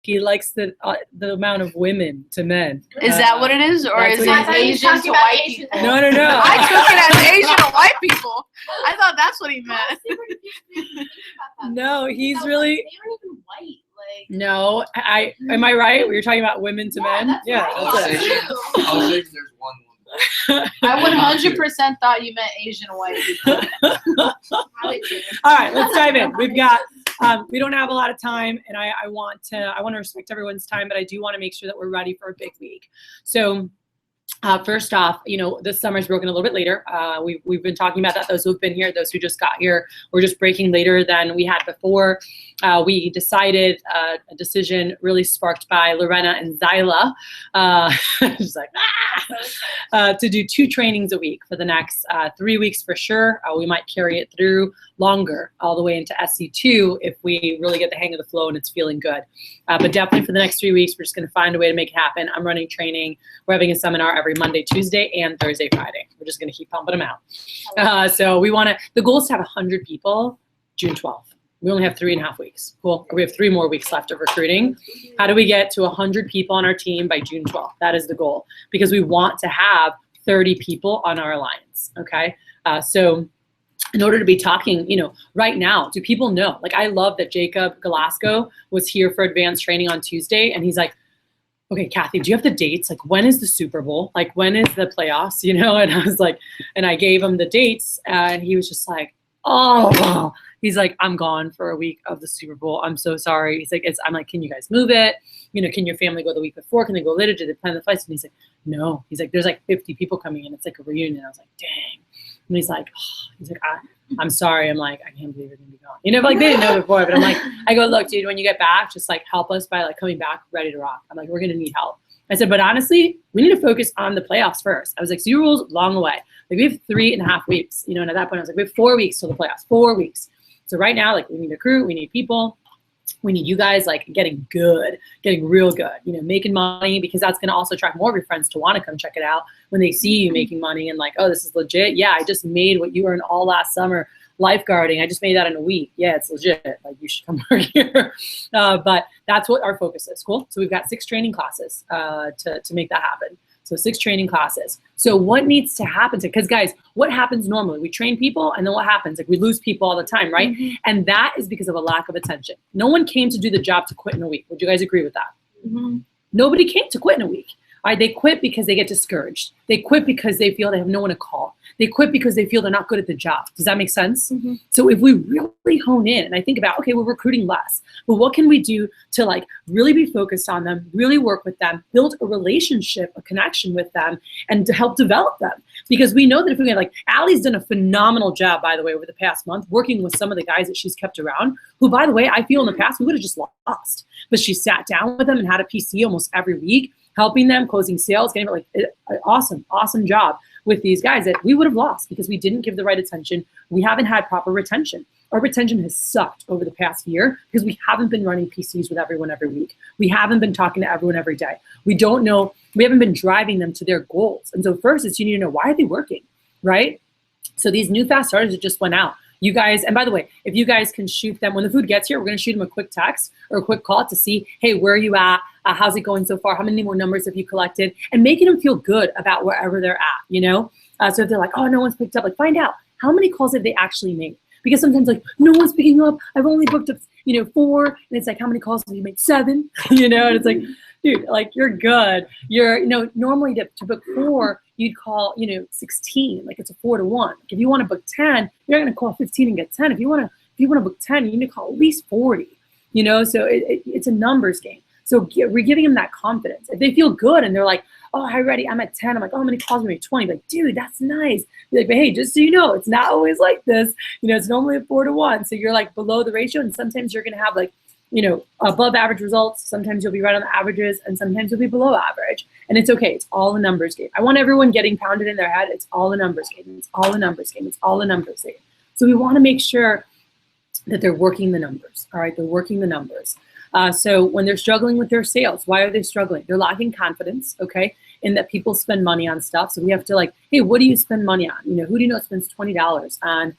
He likes the amount of women to men. Is that what it is, or is it Asian to white people? No. I took it as Asian to white people. I thought that's what he meant. No, he's really. They aren't even white. Like. No, am I right? We were talking about women to men. That's Yeah, right. that's it. I was thinking there's one. I 100% thought you meant Asian white people. All right, let's dive in. We've got. We don't have a lot of time, and I want to respect everyone's time, but I do want to make sure that we're ready for a big week. So. First off, this summer's broken a little bit later. We've been talking about that. Those who've been here, those who just got here, we're just breaking later than we had before. We decided a decision really sparked by Lorena and Zyla, just like, to do 2 trainings a week for the next 3 weeks for sure. We might carry it through longer, all the way into SC2 if we really get the hang of the flow and it's feeling good. But definitely for the next 3 weeks, we're just going to find a way to make it happen. I'm running training. We're having a seminar every Monday, Tuesday, and Thursday, Friday. We're just going to keep pumping them out. So the goal is to have 100 people June 12th. We only have 3.5 weeks. Cool. We have 3 more weeks left of recruiting. How do we get to 100 people on our team by June 12th? That is the goal, because we want to have 30 people on our alliance. Okay. So in order to be talking, right now, do people know? Like, I love that Jacob Galasco was here for advanced training on Tuesday, and he's like, okay, Kathy, do you have the dates? Like, when is the Super Bowl? Like, when is the playoffs? And I was like, and I gave him the dates, and he was just like, oh, he's like, I'm gone for a week of the Super Bowl. I'm so sorry. He's like, I'm like, can you guys move it? Can your family go the week before? Can they go later? Did they plan the flights? And he's like, no. He's like, there's like 50 people coming in. It's like a reunion. I was like, dang. And he's like, I'm sorry. I'm like, I can't believe you're gonna be gone. Like, they didn't know before, but I'm like, I go, look, dude, when you get back, just like help us by like coming back ready to rock. I'm like, we're gonna need help. I said, but honestly, we need to focus on the playoffs first. I was like, Super Bowl's long away. Like, we have 3.5 weeks, and at that point I was like, we have 4 weeks till the playoffs, 4 weeks. So right now, like, we need a crew, we need people. We need you guys like getting good, getting real good, making money, because that's going to also attract more of your friends to want to come check it out when they see you making money and like, oh, this is legit. Yeah, I just made what you earned all last summer lifeguarding. I just made that in a week. Yeah, it's legit. Like, you should come work here. But that's what our focus is. Cool. So we've got 6 training classes to make that happen. So 6 training classes. So what needs to happen because guys, what happens normally? We train people, and then what happens? Like, we lose people all the time, right? Mm-hmm. And that is because of a lack of attention. No one came to do the job to quit in a week. Would you guys agree with that? Mm-hmm. Nobody came to quit in a week. All right, they quit because they get discouraged. They quit because they feel they have no one to call. They quit because they feel they're not good at the job. Does that make sense? Mm-hmm. So if we really hone in and I think about, okay, we're recruiting less, but what can we do to like really be focused on them, really work with them, build a relationship, a connection with them, and to help develop them? Because we know that if we like, Allie's done a phenomenal job, by the way, over the past month, working with some of the guys that she's kept around, who, by the way, I feel in the past we would have just lost. But she sat down with them and had a PC almost every week, helping them, closing sales, getting like an awesome job with these guys that we would have lost because we didn't give the right attention. We haven't had proper retention. Our retention has sucked over the past year because we haven't been running PCs with everyone every week. We haven't been talking to everyone every day. We don't know, we haven't been driving them to their goals. And so first it's, you need to know, why are they working, right? So these new fast starters that just went out, you guys, and by the way, if you guys can shoot them, when the food gets here, we're going to shoot them a quick text or a quick call to see, hey, where are you at? How's it going so far? How many more numbers have you collected? And making them feel good about wherever they're at, you know? So if they're like, oh, no one's picked up, like find out how many calls have they actually made? Because sometimes like, no one's picking up. I've only booked up, 4. And it's like, how many calls have you made? 7, And it's like, dude, like you're good. You're, normally to book 4, you'd call, 16, like it's a 4 to 1. Like if you want to book 10, you're not going to call 15 and get 10. If you want to book 10, you need to call at least 40, so it's a numbers game. So we're giving them that confidence. If they feel good and they're like, oh, hi, ready, I'm at 10. I'm like, oh, how many calls? Maybe 20. Like, dude, that's nice. You're like, but hey, just so you know, it's not always like this. It's normally a 4 to 1. So you're like below the ratio. And sometimes you're going to have like, above average results. Sometimes you'll be right on the averages and sometimes you'll be below average. And it's okay. It's all a numbers game. I want everyone getting pounded in their head. It's all a numbers game. It's all a numbers game. It's all a numbers game. So we want to make sure that they're working the numbers. All right. They're working the numbers. So when they're struggling with their sales, why are they struggling? They're lacking confidence, okay, in that people spend money on stuff. So we have to like, hey, what do you spend money on? Who do you know spends $20 on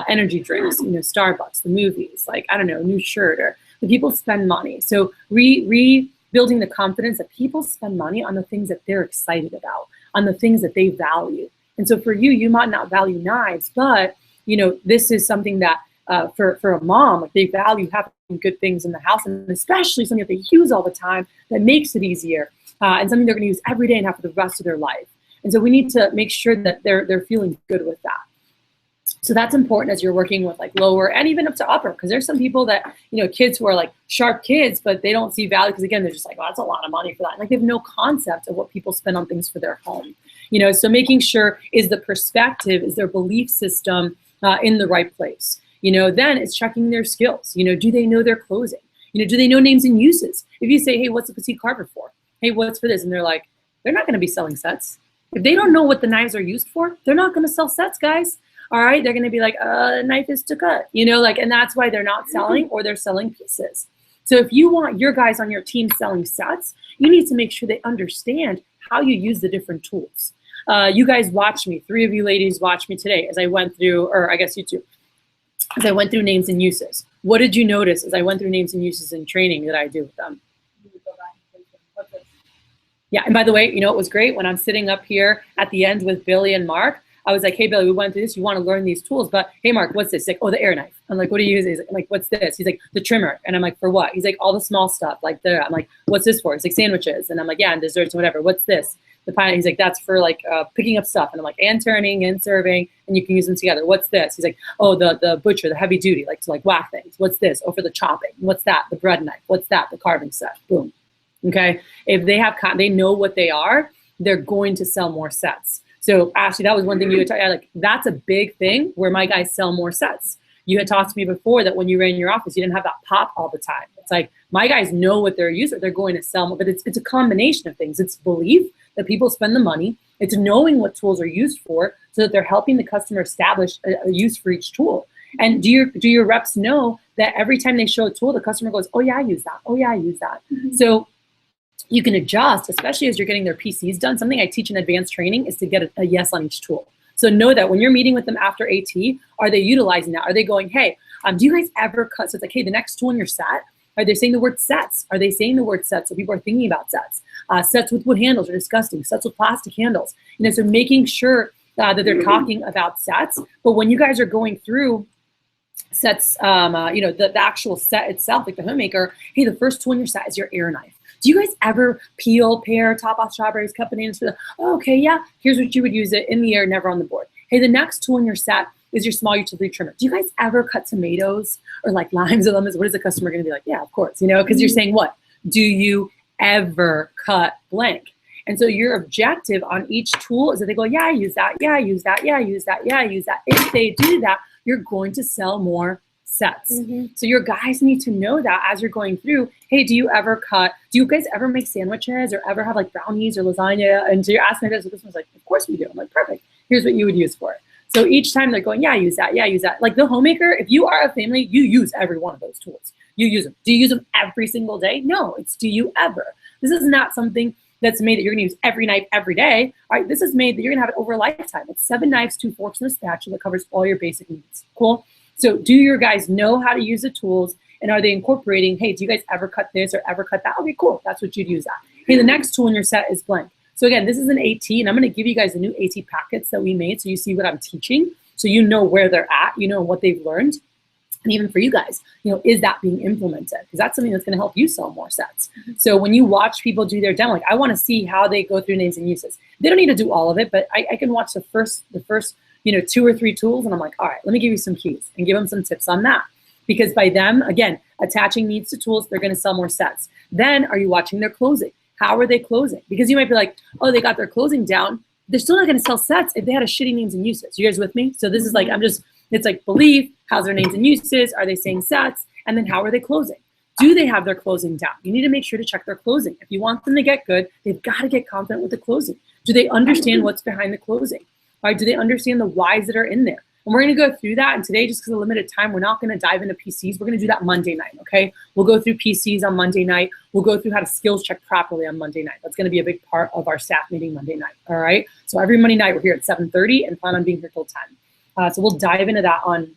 energy drinks, Starbucks, the movies, like, I don't know, a new shirt, or the people spend money. So rebuilding the confidence that people spend money on the things that they're excited about, on the things that they value. And so for you, you might not value knives, but this is something that for a mom, like they value having good things in the house, and especially something that they use all the time that makes it easier, and something they're going to use every day and have for the rest of their life. And so we need to make sure that they're feeling good with that. So that's important as you're working with like lower and even up to upper, because there's some people that, kids who are like sharp kids, but they don't see value because again, they're just like, oh, that's a lot of money for that. And like they have no concept of what people spend on things for their home. So making sure is the perspective, is their belief system in the right place. Then it's checking their skills. Do they know their closing? Do they know names and uses? If you say, hey, what's a petite carver for? Hey, what's for this? And they're like, they're not going to be selling sets. If they don't know what the knives are used for, they're not going to sell sets, guys. All right, they're going to be like, knife is to cut, and that's why they're not selling, or they're selling pieces. So if you want your guys on your team selling sets, you need to make sure they understand how you use the different tools. You guys watched me, 3 of you ladies watched me today as I went through, or I guess you two, as I went through names and uses. What did you notice as I went through names and uses in training that I do with them? Yeah, and by the way, it was great when I'm sitting up here at the end with Billy and Mark. I was like, hey, Billy, we went through this. You want to learn these tools, but hey, Mark, what's this? He's like, oh, the air knife. I'm like, what do you use? He's like, what's this? He's like, the trimmer. And I'm like, for what? He's like, all the small stuff. I'm like, what's this for? He's like, sandwiches. And I'm like, yeah, and desserts and whatever. What's this? The pie. He's like, that's for like picking up stuff. And I'm like, and turning and serving, and you can use them together. What's this? He's like, oh, the butcher, the heavy duty, like to like whack things. What's this? Oh, for the chopping. What's that? The bread knife. What's that? The carving set. Boom. Okay. If they know what they are, they're going to sell more sets. So Ashley, that was one thing you would tell. Like, that's a big thing where my guys sell more sets. You had talked to me before that when you ran your office, you didn't have that pop all the time. It's like my guys know what they're using. They're going to sell more, but it's a combination of things. It's belief that people spend the money. It's knowing what tools are used for so that they're helping the customer establish a use for each tool. And do your reps know that every time they show a tool, the customer goes, oh yeah, I use that. Oh yeah, I use that. Mm-hmm. So you can adjust, especially as you're getting their PCs done. Something I teach in advanced training is to get a yes on each tool. So know that when you're meeting with them after AT, are they utilizing that? Are they going, hey, do you guys ever cut? So it's like, hey, the next tool in your set, are they saying the word sets? Are they saying the word sets? So people are thinking about sets. Sets with wood handles are disgusting. Sets with plastic handles. So making sure that they're talking about sets. But when you guys are going through sets, the actual set itself, like the homemaker, hey, the first tool in your set is your air knife. Do you guys ever peel, pear, top off strawberries, cut bananas? Oh, okay, yeah. Here's what you would use it in the air, never on the board. Hey, the next tool in your set is your small utility trimmer. Do you guys ever cut tomatoes or like limes or lemons? What is the customer going to be like? Yeah, of course, because you're saying what? Do you ever cut blank? And so your objective on each tool is that they go, yeah, I use that. Yeah, I use that. Yeah, I use that. Yeah, I use that. If they do that, you're going to sell more sets. Mm-hmm. So your guys need to know that as you're going through, hey, do you guys ever make sandwiches or ever have like brownies or lasagna? And so you're asking this one's like, of course we do. I'm like, perfect. Here's what you would use for it. So each time they're going, yeah, I use that. Yeah, I use that. Like the homemaker, if you are a family, you use every one of those tools. You use them. Do you use them every single day? No, it's do you ever. This is not something that's made that you're going to use every knife every day. All right, this is made that you're going to have it over a lifetime. It's 7 knives, 2 forks, and a spatula that covers all your basic needs. Cool? So do your guys know how to use the tools, and are they incorporating, hey, do you guys ever cut this or ever cut that? Okay, cool. That's what you'd use that. Hey, the next tool in your set is blank. So again, this is an AT, and I'm going to give you guys the new AT packets that we made so you see what I'm teaching, so you know where they're at, you know what they've learned. And even for you guys, is that being implemented? Because that's something that's going to help you sell more sets. Mm-hmm. So when you watch people do their demo, like I want to see how they go through names and uses. They don't need to do all of it, but I can watch the first 2 or 3 tools, and I'm like, all right, let me give you some keys and give them some tips on that. Because by them, again, attaching needs to tools, they're going to sell more sets. Then are you watching their closing? How are they closing? Because you might be like, oh, they got their closing down. They're still not going to sell sets if they had a shitty names and uses. You guys with me? So this is like, it's like belief, how's their names and uses? Are they saying sets? And then how are they closing? Do they have their closing down? You need to make sure to check their closing. If you want them to get good, they've got to get confident with the closing. Do they understand what's behind the closing? All right, do they understand the whys that are in there? And we're going to go through that. And today, just because of limited time, we're not going to dive into PCs. We're going to do that Monday night, okay? We'll go through PCs on Monday night. We'll go through how to skills check properly on Monday night. That's going to be a big part of our staff meeting Monday night, all right? So every Monday night, we're here at 7:30 and plan on being here till 10. So we'll dive into that on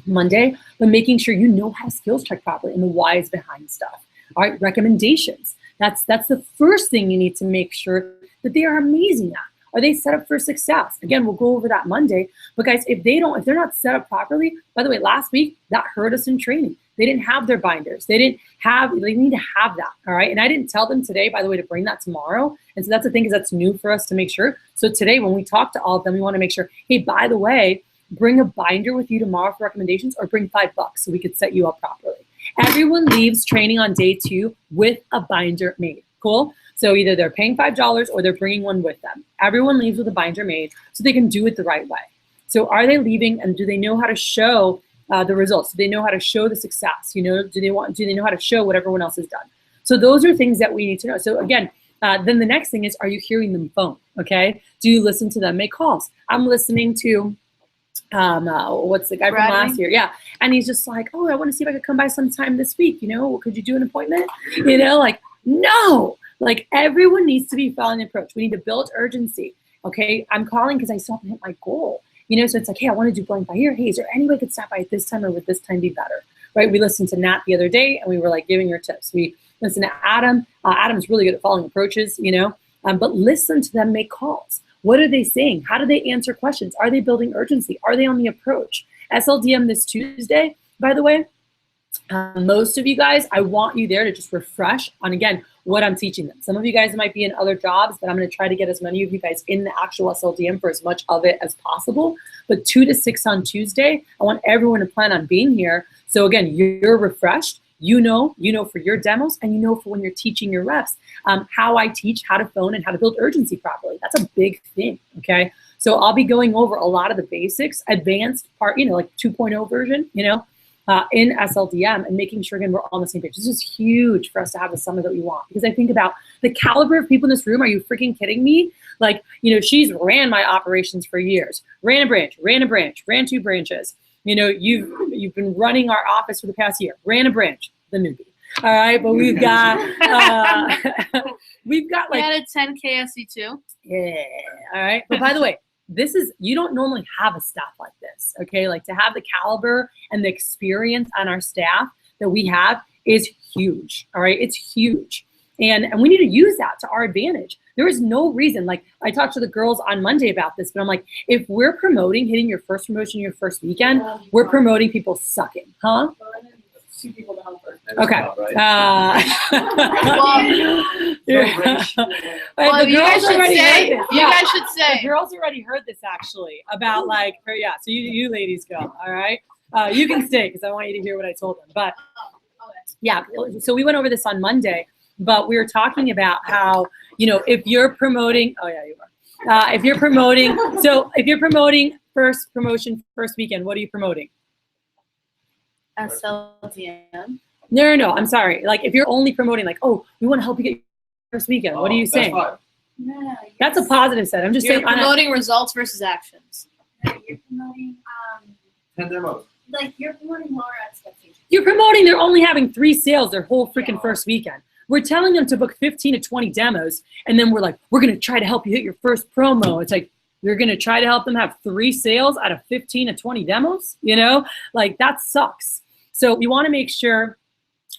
Monday, but making sure you know how to skills check properly and the whys behind stuff. All right, recommendations. That's the first thing you need to make sure that they are amazing at. Are they set up for success? Again, we'll go over that Monday. But guys, if they're not set up properly, by the way, last week that hurt us in training. They didn't have their binders. They need to have that. All right. And I didn't tell them today, by the way, to bring that tomorrow. And so that's the thing, is that's new for us to make sure. So today, when we talk to all of them, we want to make sure, hey, by the way, bring a binder with you tomorrow for recommendations, or bring $5 so we could set you up properly. Everyone leaves training on day 2 with a binder made. Cool? So either they're paying $5 or they're bringing one with them. Everyone leaves with a binder made so they can do it the right way. So are they leaving, and do they know how to show the results? Do they know how to show the success? Do they know how to show what everyone else has done? So those are things that we need to know. So again, then the next thing is, are you hearing them phone? Okay. Do you listen to them make calls? I'm listening to what's the guy from last year? Yeah. And he's just like, oh, I want to see if I could come by sometime this week. Could you do an appointment? No. Like, everyone needs to be following the approach. We need to build urgency. Okay. I'm calling because I still haven't hit my goal. So it's like, hey, I want to do blank by here. Hey, is there any way I could stop by at this time, or would this time be better? Right. We listened to Nat the other day and we were like giving her tips. We listened to Adam. Adam's really good at following approaches, but listen to them make calls. What are they saying? How do they answer questions? Are they building urgency? Are they on the approach? SLDM this Tuesday, by the way, most of you guys, I want you there to just refresh on, again, what I'm teaching them. Some of you guys might be in other jobs, but I'm going to try to get as many of you guys in the actual SLDM for as much of it as possible. But 2 to 6 on Tuesday, I want everyone to plan on being here. So again, you're refreshed. You know for your demos, and for when you're teaching your reps, how I teach how to phone and how to build urgency properly. That's a big thing, okay? So I'll be going over a lot of the basics, advanced part, like 2.0 version, in SLDM, and making sure, again, we're all on the same page. This is huge for us to have the summit that we want, because I think about the caliber of people in this room. Are you freaking kidding me? Like, she's ran my operations for years, ran a branch, ran 2 branches. You've been running our office for the past year, ran a branch, the newbie. All right, but we've got like, added 10 KSE too. Yeah. All right. But by the way, you don't normally have a staff like this. Okay. Like, to have the caliber and the experience on our staff that we have is huge. All right. It's huge. And we need to use that to our advantage. There is no reason, like, I talked to the girls on Monday about this, but I'm like, if we're promoting hitting your first promotion your first weekend, we're promoting people sucking, huh? 2 people down first. Okay. Well, you guys should say. The girls already heard this, actually, about so you ladies go, all right? You can stay because I want you to hear what I told them. But yeah, so we went over this on Monday, but we were talking about how, if you're promoting, if you're promoting first promotion, first weekend, what are you promoting? SLDM. No, I'm sorry. Like, if you're only promoting, like, oh, we want to help you get your first weekend, what are you saying? No, That's a positive set. I'm just You're saying. promoting results versus actions. you're promoting 10 demos. you're promoting lower expectations. You're promoting they're only having 3 sales their whole freaking first weekend. We're telling them to book 15 to 20 demos, and then we're like, we're going to try to help you hit your first promo. It's like, you're going to try to help them have 3 sales out of 15 to 20 demos, Like, that sucks. So we want to make sure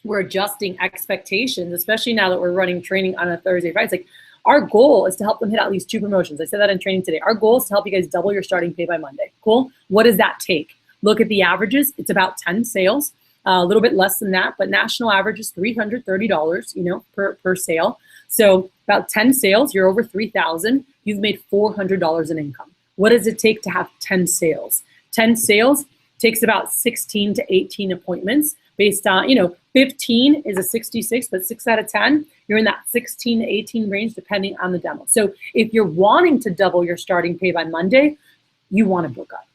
we're adjusting expectations, especially now that we're running training on a Thursday, Friday. It's like, our goal is to help them hit at least 2 promotions. I said that in training today. Our goal is to help you guys double your starting pay by Monday. Cool? What does that take? Look at the averages. It's about 10 sales, a little bit less than that, but national average is $330, per sale. So about 10 sales, you're over 3,000. You've made $400 in income. What does it take to have 10 sales? 10 sales takes about 16 to 18 appointments based on, 15 is a 66, but 6 out of 10, you're in that 16 to 18 range depending on the demo. So if you're wanting to double your starting pay by Monday, you want to book up,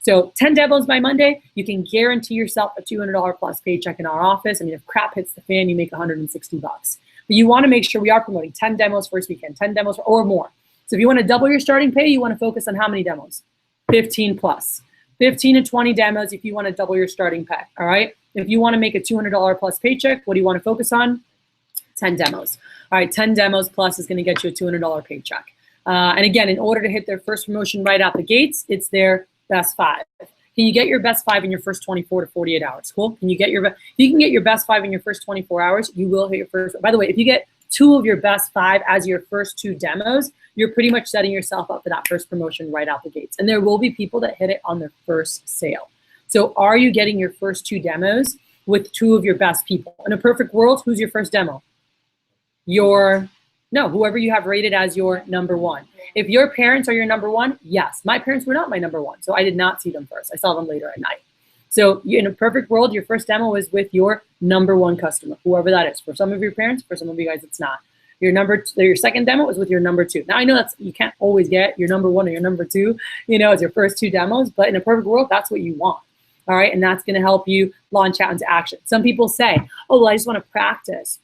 So 10 demos by Monday, you can guarantee yourself a $200 plus paycheck in our office. I mean, if crap hits the fan, you make $160. But you want to make sure we are promoting 10 demos first weekend, 10 demos or more. So if you want to double your starting pay, you want to focus on how many demos? 15 plus. 15 to 20 demos if you want to double your starting pay, all right? If you want to make a $200 plus paycheck, what do you want to focus on? 10 demos. All right, 10 demos plus is going to get you a $200 paycheck. And again, in order to hit their first promotion right out the gates, it's their best 5. Can you get your best 5 in your first 24 to 48 hours? Cool. Can you get if you can get your best 5 in your first 24 hours, you will hit your first. By the way, if you get 2 of your best 5 as your first 2 demos, you're pretty much setting yourself up for that first promotion right out the gates. And there will be people that hit it on their first sale. So are you getting your first 2 demos with 2 of your best people? In a perfect world, who's your first demo? Whoever you have rated as your number 1. If your parents are your number 1, yes. My parents were not my number 1, so I did not see them first. I saw them later at night. So in a perfect world, your first demo is with your number 1 customer, whoever that is. For some of your parents, for some of you guys, it's not. Your second demo is with your number 2. Now I know you can't always get your number 1 or your number 2, as your first 2 demos, but in a perfect world, that's what you want. All right, and that's going to help you launch out into action. Some people say, "Oh, well, I just want to practice."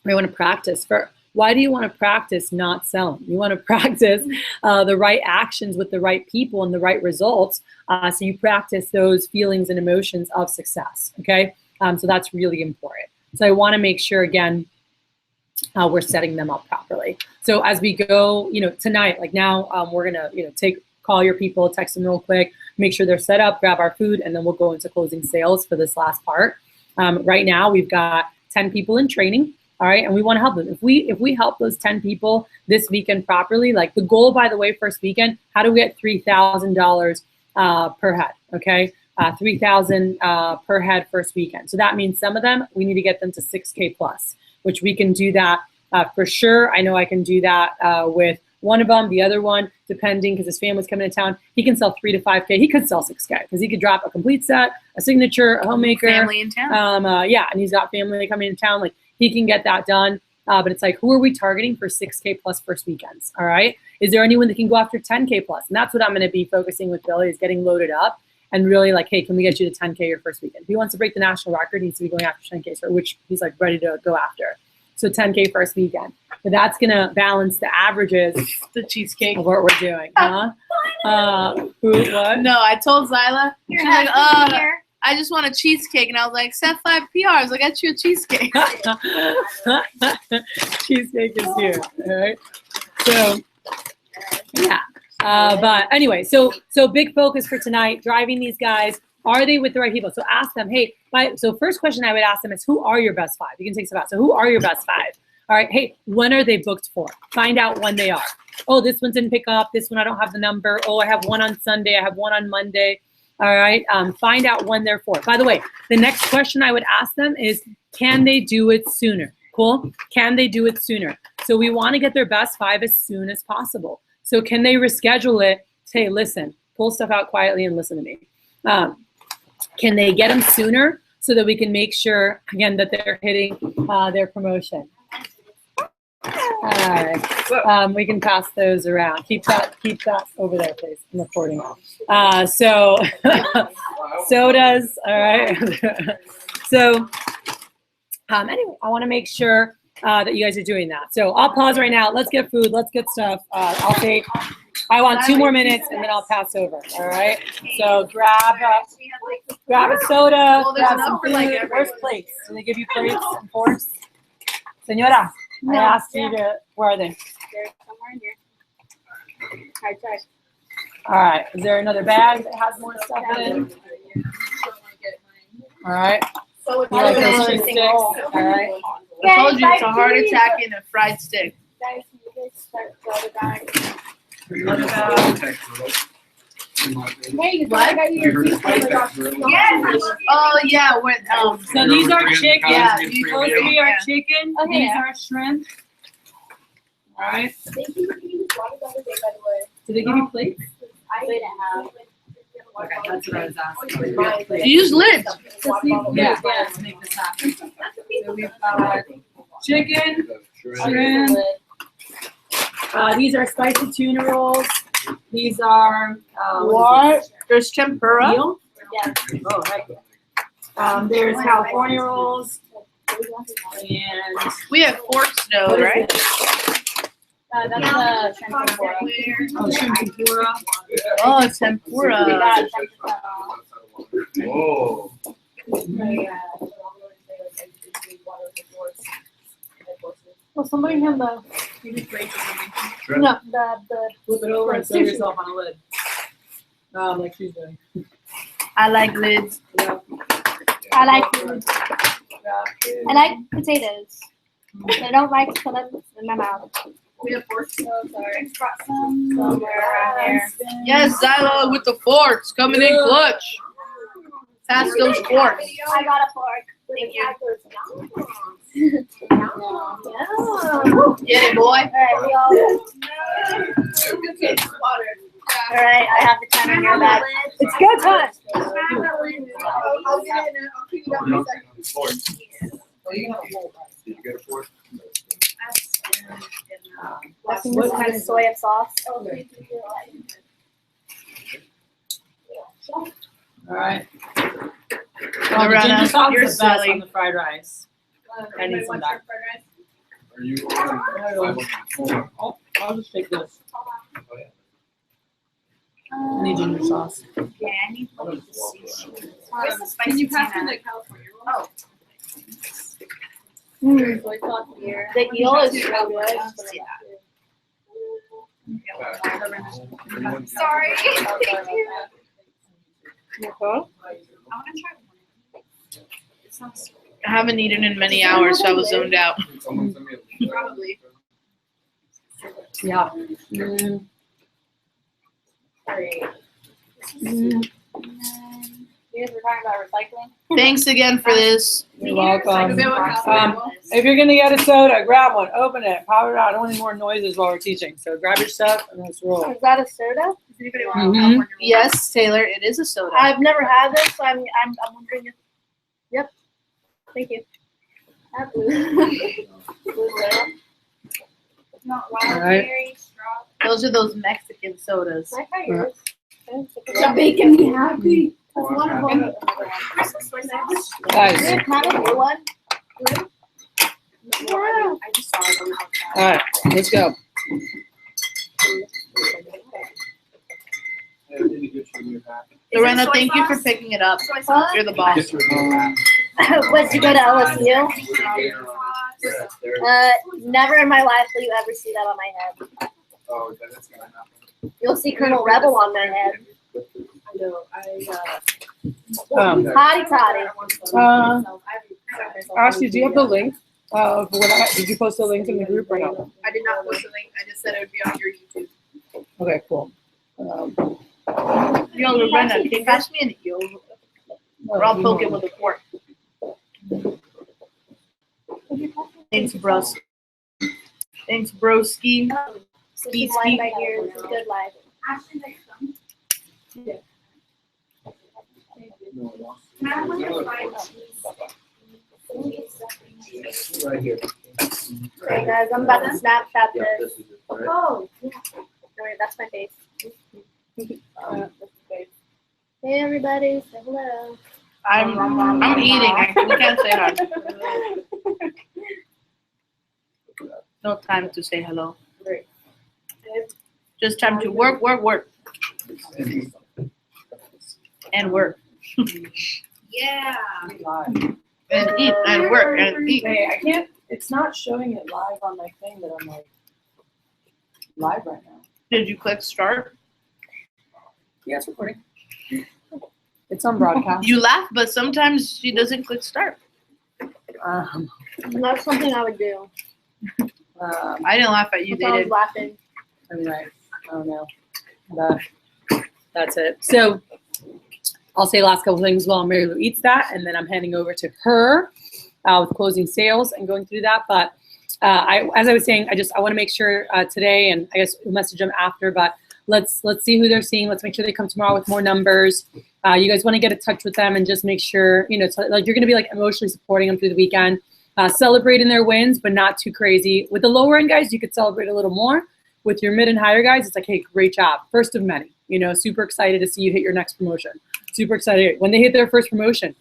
I want to practice. Why do you want to practice not selling? You want to practice the right actions with the right people and the right results. So you practice those feelings and emotions of success. Okay, so that's really important. So I want to make sure again we're setting them up properly. So as we go, tonight, like now, we're gonna call your people, text them real quick, make sure they're set up, grab our food, and then we'll go into closing sales for this last part. Right now, we've got 10 people in training, all right, and we want to help them. If we help those 10 people this weekend properly, like the goal, by the way, first weekend, how do we get $3,000 per head, okay? 3,000 per head first weekend. So that means some of them, we need to get them to 6K plus, which we can do that for sure. I know I can do that with one of them. The other one, depending, because his family's coming to town, he can sell 3 to 5K. He could sell 6K because he could drop a complete set, a signature, a homemaker. Family in town. And he's got family coming to town. Like he can get that done. But it's like, who are we targeting for 6K plus first weekends? All right. Is there anyone that can go after 10K plus? And that's what I'm going to be focusing with Billy, is getting loaded up and really like, hey, can we get you to 10K your first weekend? If he wants to break the national record, he needs to be going after 10K, so which he's like ready to go after. So 10K first weekend. But that's going to balance the averages The cheesecake. of what we're doing. Huh? What? No, I told Zyla. You're She's like, happy here. I just want a cheesecake. And I was like, set 5 PRs. I got you a cheesecake. Cheesecake is here. All right. So, yeah. But anyway, so big focus for tonight, driving these guys. Are they with the right people? So ask them, hey, so first question I would ask them is, who are your best 5? You can take some out. So who are your best 5? All right, hey, when are they booked for? Find out when they are. Oh, this one didn't pick up. This one I don't have the number. Oh, I have one on Sunday. I have one on Monday. All right, find out when they're for. By the way, the next question I would ask them is, can they do it sooner? Cool, can they do it sooner? So we want to get their best 5 as soon as possible. So can they reschedule it? Say, listen, pull stuff out quietly and listen to me. Can they get them sooner so that we can make sure, again, that they're hitting their promotion? All right. We can pass those around. Keep that over there, please. I'm recording. So sodas. All right. So anyway, I want to make sure that you guys are doing that. So I'll pause right now. Let's get food. Let's get stuff. I'll take. I want 2 more minutes and then I'll pass over. All right. So grab a soda. Well, there's grab enough some for, like, food. everyone. Where's plates? Do they give you plates and forks? Senora, I asked you to. Where are they? They're somewhere in here. I check. All right. Is there another bag that has more stuff in? All right. So You like those cheese sticks? All right. I told you it's a heart attack in a fried stick. Guys, can you guys start the other bag? What about? Hey, you What? thought I got you your cheesecake. Yes. Oh yeah. With So these are chicken. Yeah, Those these 3 are yeah. chicken. Okay. These are shrimp. All right. Thank you for keeping this water the other day, by the way. Did they give you plates? I didn't have. Okay, that's what I was asking. You use lids. Yeah, let's make this happen. So we've got chicken, shrimp. These are spicy tuna rolls. These are What? There's tempura. veal. Yeah. Oh, heck yeah. There's California rolls. And We have forks though, what is right? this? That's the shrimp tempura. Oh, shrimp tempura. Oh, tempura. Whoa. Well, somebody hand the Shrimp. No, the flip it over and throw yourself on a lid. Like she's doing. I like lids. I like food. I like potatoes. But I don't like to put them in my mouth. We have forks. So sorry. Brought some somewhere around here. Yes, Zyla with the forks coming in clutch. Pass those forks. I got a fork. Thank you. Yeah. Get it, boy. Alright, we all. Alright, I have the timer in your bag. It's go time. I'll get it and I'll pick it up in a second. Did you get a fork? That's some kind of soy sauce. All right. Loretta, the ginger sauce you're is the best silly. on the fried rice. I need some back. Are you on? Oh, I'll just take this. I need ginger sauce. Yeah, I need Can you pass me the California roll? The eel is so good. Sorry. I haven't eaten in many hours, so I was zoned out. Probably. Yeah. You guys were talking about recycling? Thanks again for this. You're welcome. Um, If you're gonna get a soda, grab one, open it, pop it out. I don't want any more noises while we're teaching. So grab your stuff and let's roll. Is that a soda? Does anybody want a Mhm. California roll? Yes, Taylor, it is a soda. I've never had this, so I'm wondering if. Yep. Thank you. That blue. Blue soda. Not All right. berry, straw. Those are those Mexican sodas. Can I try yours? It's making me happy. That's wonderful. Guys, Can I have a blue one? I just saw it on the outside. all right, let's go. Lorena, thank you for picking it up. Soy sauce. You're the boss. What'd you go to LSU? Never in my life will you ever see that on my head. Oh, that's gonna happen. You'll see Colonel Rebel on my head. I know. Hotty toddy. Ashley, do you have the link? Did you post the link in the group or no? I did not post a link. I just said it would be on your YouTube. Okay, cool. Yo, Lorena, can you pass me an eel? Or I'll poke it with a fork. Thanks, bros. Thanks, broski. This is life right here. This is good life. Right here. Okay, guys, I'm about to Snapchat Yeah, this. this is it, right? Oh, yeah. Wait, that's my face. Hey, everybody, say hello. I'm eating. We can't say hi. No time to say hello. Just time to work, work, work. And work. Yeah. And eat and work and eat. Hey, I can't, it's not showing it live on my thing that I'm like, live right now. Did you click start? Yeah, it's recording. It's on broadcast. You laugh, but sometimes she doesn't click start. That's something I would do. I didn't laugh at you, If they I was did. laughing. Anyway, I don't know. That's it. So I'll say the last couple things while Mary Lou eats that, and then I'm handing over to her with closing sales and going through that. But as I was saying, I want to make sure today, and I guess we'll message them after, but let's see who they're seeing. Let's make sure they come tomorrow with more numbers. You guys want to get in touch with them and just make sure, it's like you're going to be like emotionally supporting them through the weekend, celebrating their wins, but not too crazy. With the lower end guys, you could celebrate a little more. With your mid and higher guys, it's like, hey, great job. First of many, super excited to see you hit your next promotion. Super excited. When they hit their first promotion,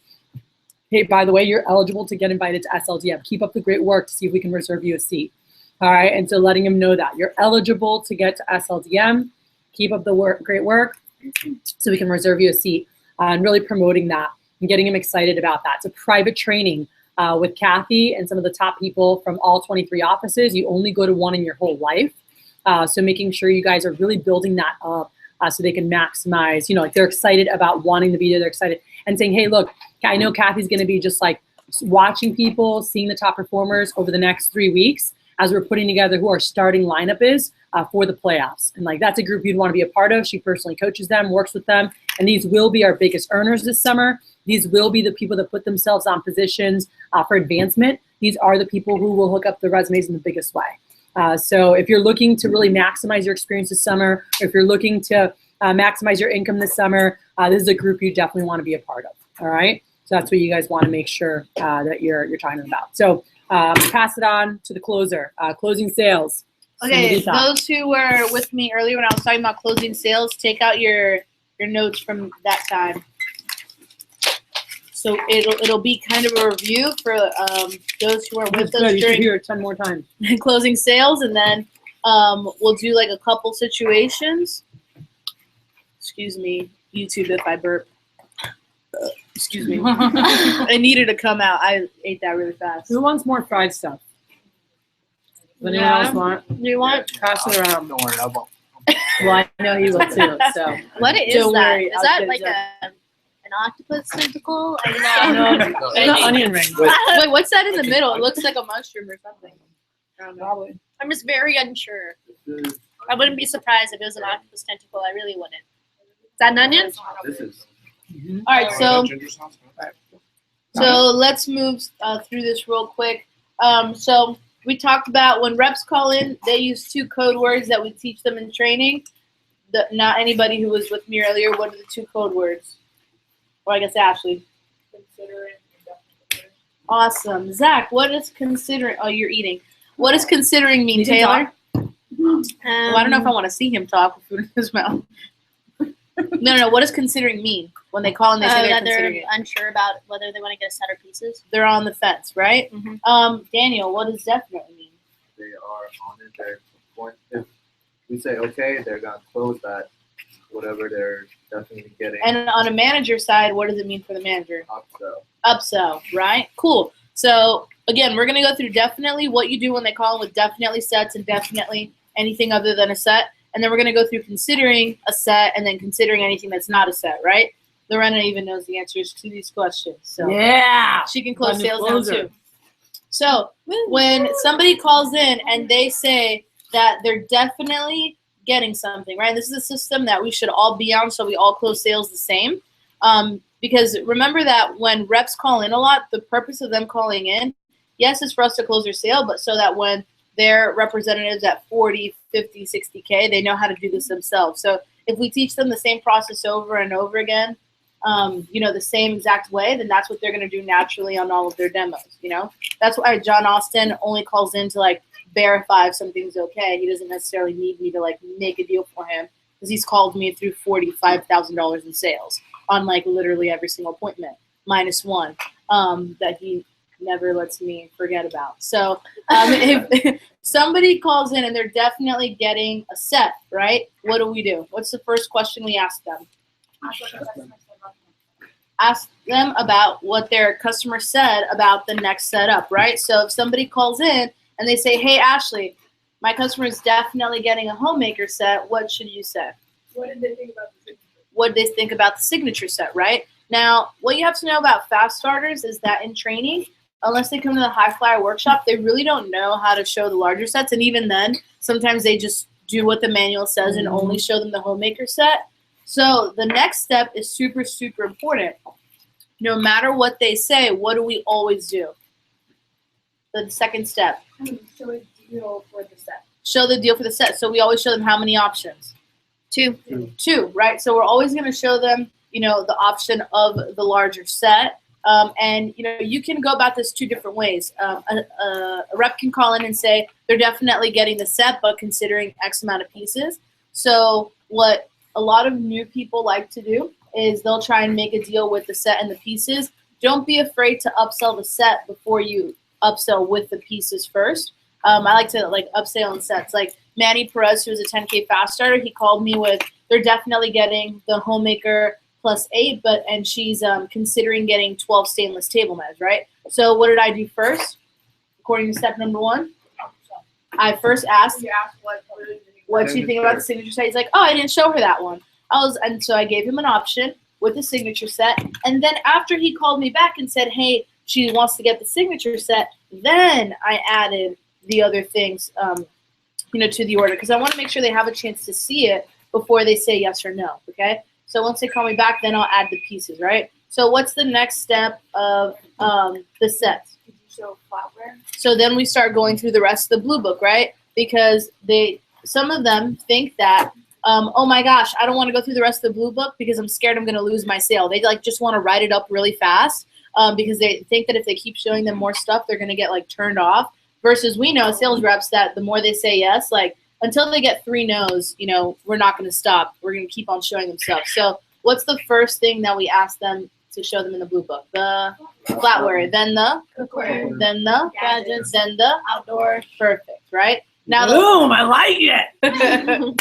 hey, by the way, you're eligible to get invited to SLDM. Keep up the great work to see if we can reserve you a seat. All right, and so letting them know that you're eligible to get to SLDM. Keep up the great work so we can reserve you a seat, and really promoting that and getting them excited about that. It's a private training with Kathy and some of the top people from all 23 offices. You only go to one in your whole life. So making sure you guys are really building that up so they can maximize, like they're excited about wanting to be there. They're excited and saying, hey, look, I know Kathy's going to be just like watching people, seeing the top performers over the next 3 weeks as we're putting together who our starting lineup is for the playoffs. And like that's a group you'd want to be a part of. She personally coaches them, works with them, and these will be our biggest earners this summer. These will be the people that put themselves on positions for advancement. These are the people who will hook up the resumes in the biggest way. So if you're looking to really maximize your experience this summer, or if you're looking to maximize your income this summer, this is a group you definitely want to be a part of. All right. So that's what you guys want to make sure that you're talking about. So pass it on to the closer. Closing sales. Okay, those who were with me earlier when I was talking about closing sales, take out your notes from that time. So it'll be kind of a review for those who are with us You should during hear it 10 more times. closing sales, and then we'll do like a couple situations. Excuse me, YouTube, if I burp. Excuse me. It needed to come out. I ate that really fast. Who wants more fried stuff? Does anyone else want? Do you want? Pass it around. Don't worry, I'll Well, I know he will too. So What is Don't that? worry, Is I'll that get like it an octopus tentacle? no, it's not onion ring. Wait, what's that in the middle? It looks like a mushroom or something. I don't know. Probably. I'm just very unsure. This is, I wouldn't be surprised if it was an octopus tentacle. I really wouldn't. Is that an onion? this is. All right, so Ginger sauce? So let's move through this real quick. So we talked about when reps call in, they use 2 code words that we teach them in training. Not anybody who was with me earlier. What are the 2 code words? Well, I guess Ashley. Considering. Awesome. Zach, what is considering? Oh, you're eating. What does considering mean, Taylor? Well, I don't know if I want to see him talk with food in his mouth. No. What does considering mean? When they call and they say they're that considering they're it. unsure about whether they want to get a set or pieces. They're on the fence, right? Mm-hmm. Daniel, what does definitely mean? They are on it. They're going. If we say okay, they're gonna close that. Whatever they're definitely getting. And on a manager side, what does it mean for the manager? Upsell. Upsell, right? Cool. So again, we're gonna go through definitely what you do when they call with definitely sets and definitely anything other than a set. And then we're gonna go through considering a set and then considering anything that's not a set, right? Lorena even knows the answers to these questions. So Yeah. she can close Fun sales now closer. too. So when somebody calls in and they say that they're definitely getting something, right? This is a system that we should all be on, so we all close sales the same. Because remember that when reps call in a lot, the purpose of them calling in, yes, is for us to close their sale, but so that when their representatives at 40, 50, 60K, they know how to do this themselves. So if we teach them the same process over and over again, the same exact way, then that's what they're going to do naturally on all of their demos, That's why John Austin only calls in to, like, verify if something's okay. He doesn't necessarily need me to, like, make a deal for him because he's called me through $45,000 in sales on, like, literally every single appointment, minus one that he never lets me forget about. So if somebody calls in and they're definitely getting a set, right, what do? What's the first question we ask them? Ask them about what their customer said about the next setup, right? So if somebody calls in and they say, hey, Ashley, my customer is definitely getting a homemaker set, what should you say? What did they think about the signature? What did they think about the signature set, right? Now, what you have to know about fast starters is that in training, unless they come to the high flyer workshop, they really don't know how to show the larger sets. And even then, sometimes they just do what the manual says and only show them the homemaker set. So the next step is super, super important. No matter what they say, what do we always do? The second step. Show a deal for the set. Show the deal for the set. So we always show them how many options? 2. 2, right? So we're always going to show them, the option of the larger set. And, you can go about this 2 different ways. A rep can call in and say they're definitely getting the set, but considering X amount of pieces. So what a lot of new people like to do is they'll try and make a deal with the set and the pieces. Don't be afraid to upsell the set before you upsell with the pieces first. I like to upsell in sets. Like Manny Perez, who was a 10K fast starter, he called me with they're definitely getting the homemaker plus 8, and she's considering getting 12 stainless table knives, right? So what did I do first? According to step number 1, I first asked. You asked what did you think what do you think about the signature set? He's like, oh, I didn't show her that one. And so I gave him an option with the signature set. And then after he called me back and said, hey, she wants to get the signature set, then I added the other things, to the order, because I want to make sure they have a chance to see it before they say yes or no, okay? So once they call me back, then I'll add the pieces, right? So what's the next step of the sets? Did you show flatware? So then we start going through the rest of the blue book, right? Because some of them think that, oh my gosh, I don't want to go through the rest of the blue book because I'm scared I'm going to lose my sale. They just want to write it up really fast because they think that if they keep showing them more stuff, they're going to get turned off. Versus we know sales reps that the more they say yes, until they get 3 no's, we're not going to stop. We're going to keep on showing them stuff. So what's the first thing that we ask them to show them in the blue book? The flatware, then the Cookware, then the gadgets, then the outdoor. perfect, right? Now Boom! I like it.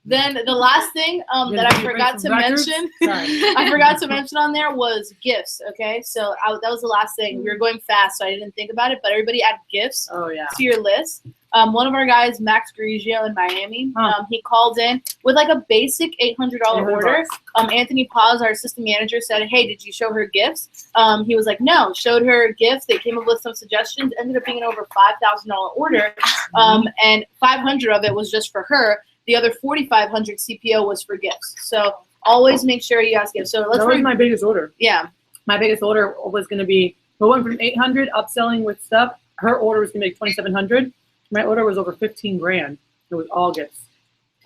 then the last thing that I forgot to mention, I forgot to mention on there was gifts. Okay, so that was the last thing. We were going fast, so I didn't think about it. But everybody add gifts Oh yeah. to your list. One of our guys, Max Grigio in Miami, he called in with a basic $800 order. Anthony Paz, our assistant manager, said, hey, did you show her gifts? He was like, no, showed her gifts. They came up with some suggestions, ended up being an over $5,000 order. And 500 of it was just for her. The other 4,500 CPO was for gifts. So always make sure you ask gifts. So let's That was my biggest order. yeah. My biggest order was going to be, we went from 800 upselling with stuff. Her order was going to be 2,700. My order was over 15 grand. It was all gifts,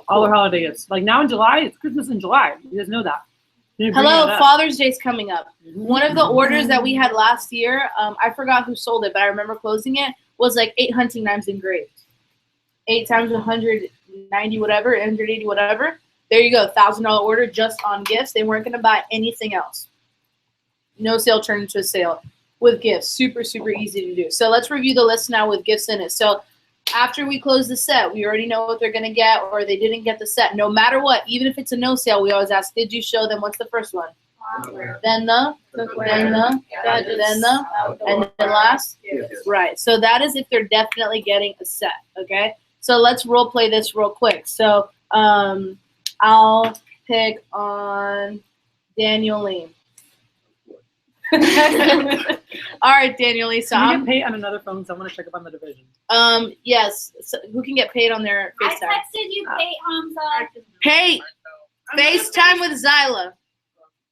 all her holiday gifts. Now in July, it's Christmas in July. You guys know that. Hello, Father's Day's coming up. One of the orders that we had last year, I forgot who sold it, but I remember closing it, was 8 hunting knives engraved. 8 times 190 whatever, 180 whatever. There you go, $1,000 order just on gifts. They weren't going to buy anything else. No sale turned into a sale with gifts. Super, super easy to do. So let's review the list now with gifts in it. So after we close the set, we already know what they're going to get, or they didn't get the set. No matter what, even if it's a no sale, we always ask, did you show them? What's the first one? Then the, then the, then the, and then last? Right. So that is if they're definitely getting a set, okay? So let's role play this real quick. So I'll pick on Daniel Lee. All right, Daniel Lee. So Can you get paid on another phone? So I want to check up on the division. Yes. So who can get paid on their I FaceTime? texted you, Kate Hamza. Hey, FaceTime with Zyla.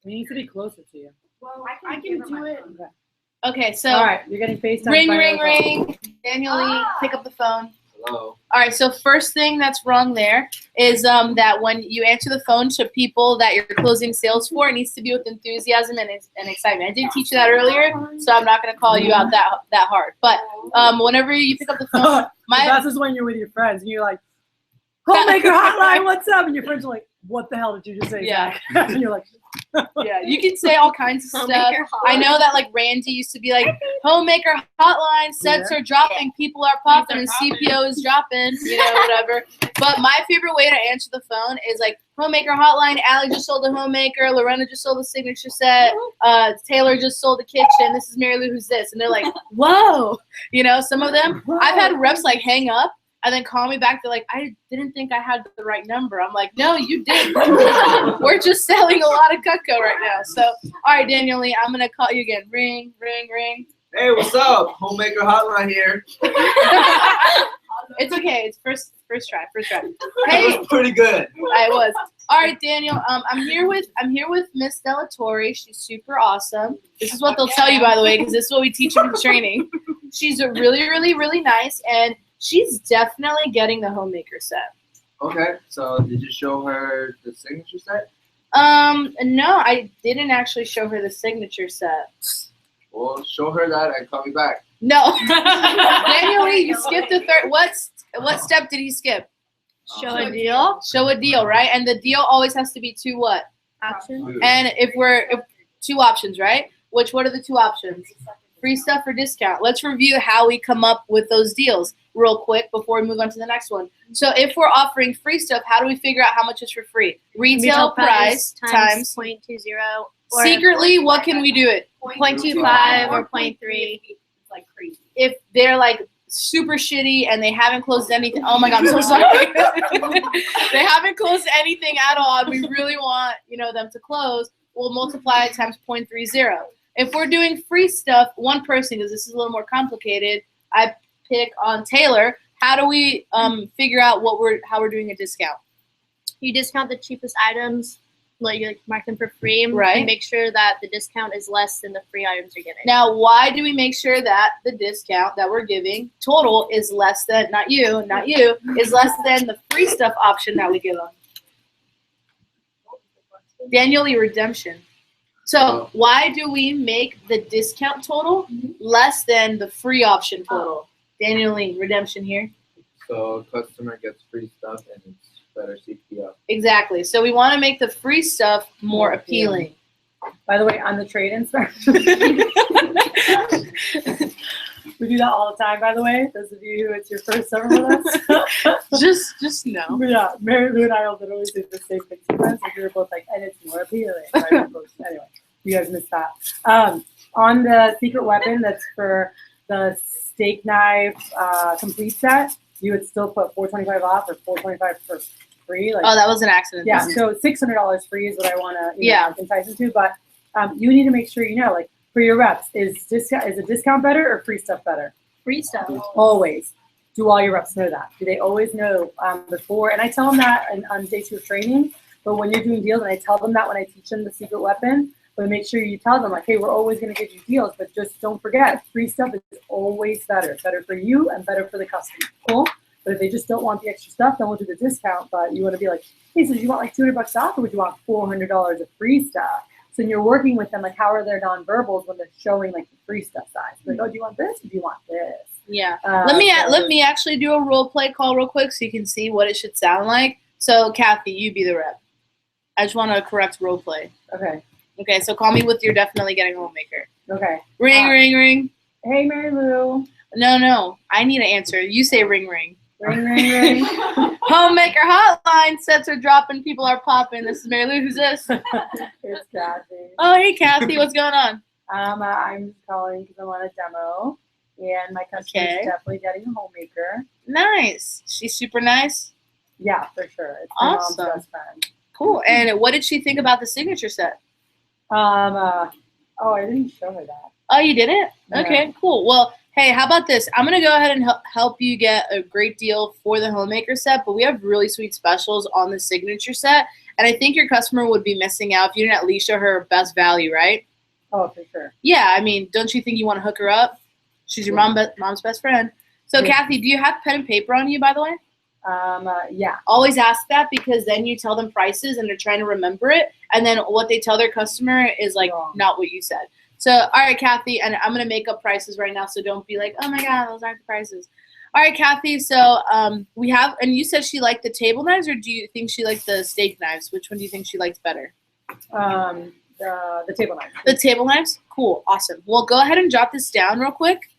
It needs to be closer to you. Well, I can do it. Okay, so All right, you're getting FaceTime. ring, by ring, another phone. ring. Daniel Lee, pick up the phone. Hello. All right, so first thing that's wrong there is that when you answer the phone to people that you're closing sales for, it needs to be with enthusiasm and excitement. I did teach you that earlier, so I'm not going to call you out that hard. But whenever you pick up the phone, That's just when you're with your friends and you're like, Homemaker Hotline, what's up? And your friends are like, what the hell did you just say, Yeah. Zach? And you're like, yeah, you can say all kinds of stuff. I know that Randy used to be like, Homemaker Hotline, sets are dropping, people are popping, and CPO is dropping, whatever. But my favorite way to answer the phone is Homemaker Hotline, Allie just sold a Homemaker, Lorena just sold a signature set, Taylor just sold a kitchen, this is Mary Lou, who's this? And they're like, whoa. Some of them, I've had reps hang up and then call me back. They're like, I didn't think I had the right number. I'm like, no, you didn't. We're just selling a lot of Cutco right now. So, all right, Daniel Lee, I'm going to call you again. Ring, ring, ring. Hey, what's up? Homemaker Hotline here. It's okay. It's first try. That Hey, was pretty good. I was. All right, Daniel. I'm here with Miss Delatorre. She's super awesome. This is what they'll tell you, by the way, because this is what we teach them in training. She's a really, really, really nice, and she's definitely getting the Homemaker set. Okay, so did you show her the signature set? No, I didn't actually show her the signature set. Well, show her that and call me back. No. Daniel Lee, you skipped the third. What step did he skip? Show a deal. Show a deal, right? And the deal always has to be 2 what? Option. And if 2 options, right? What are the 2 options? Free stuff or discount. Let's review how we come up with those deals real quick before we move on to the next one. So if we're offering free stuff, how do we figure out how much is for free? Retail price times 0.20. secretly, what can we do it? 0.25 or 0.3. It's crazy. If they're super shitty and they haven't closed anything. Oh my God, I'm so sorry. They haven't closed anything at all. And we really want, them to close. We'll multiply it times 0.30. If we're doing free stuff, one person, because this is a little more complicated, I pick on Taylor. How do we figure out how we're doing a discount? You discount the cheapest items, you mark them for free, Right. and make sure that the discount is less than the free items you're getting. Now, why do we make sure that the discount that we're giving total is less than, not you, is less than the free stuff option that we give them? Annually redemption. So why do we make the discount total less than the free option total? Annually redemption here. So customer gets free stuff and it's better CPO. Exactly. So we want to make the free stuff more appealing. By the way, on the trade inspection, we do that all the time. By the way, those of you who it's your first summer with us, just know. yeah, Mary Lou and I will literally do the same thing sometimes. Like we were both like, and it's more appealing. Right? Anyway, you guys missed that. On the secret weapon that's for the steak knife complete set, you would still put $425 off or $425 for free. Like, Oh, that was an accident. yeah, so $600 free is what I want to Yeah. entice them to. But you need to make sure like for your reps, is a discount better or free stuff better? Free stuff. Always. Do all your reps know that? Do they always know before? And I tell them that on day 2 of training. But when you're doing deals, and I tell them that when I teach them the secret weapon, but make sure you tell them like, hey, we're always going to give you deals, but just don't forget, free stuff is always better. Better for you and better for the customer. Cool? But if they just don't want the extra stuff, then we'll do the discount. But you want to be like, hey, so do you want like $200 off, or would you want $400 of free stuff? So when you're working with them, like, how are their nonverbals when they're showing like the free stuff size? Like, oh, do you want this? Or do you want this? Yeah. Let me actually do a role play call real quick so you can see what it should sound like. So Kathy, you be the rep. I just want to correct role play. Okay. Okay, so call me with you're definitely getting a homemaker. Okay. Ring, ring, ring. Hey, Mary Lou. No. I need an answer. You say ring, ring. Ring, ring, ring. Homemaker hotline. Sets are dropping. People are popping. This is Mary Lou. Who's this? It's Kathy. Oh, hey, Kathy. What's going on? I'm calling because I want a demo, and my customer Okay. is definitely getting a homemaker. Nice. She's super nice. Yeah, for sure. It's my mom's Awesome. best friend. Cool. And what did she think about the signature set? Oh, I didn't show her that. Oh, you didn't? Yeah. Okay, cool. Well, hey, how about this? I'm going to go ahead and help you get a great deal for the homemaker set, but we have really sweet specials on the signature set, and I think your customer would be missing out if you didn't at least show her best value, right? Oh, for sure. Yeah, I mean, don't you think you want to hook her up? She's your mom's best friend. So, Yeah. Kathy, do you have pen and paper on you, by the way? Yeah. Always ask that, because then you tell them prices and they're trying to remember it, and then what they tell their customer is like Wrong. not what you said. So, all right, Kathy, and I'm gonna make up prices right now, so don't be like, oh my God, those aren't the prices. All right, Kathy. So we have, and you said she liked the table knives, or do you think she liked the steak knives? Which one do you think she liked better? The table knife. The table knives? Cool, awesome. Well, go ahead and jot this down real quick.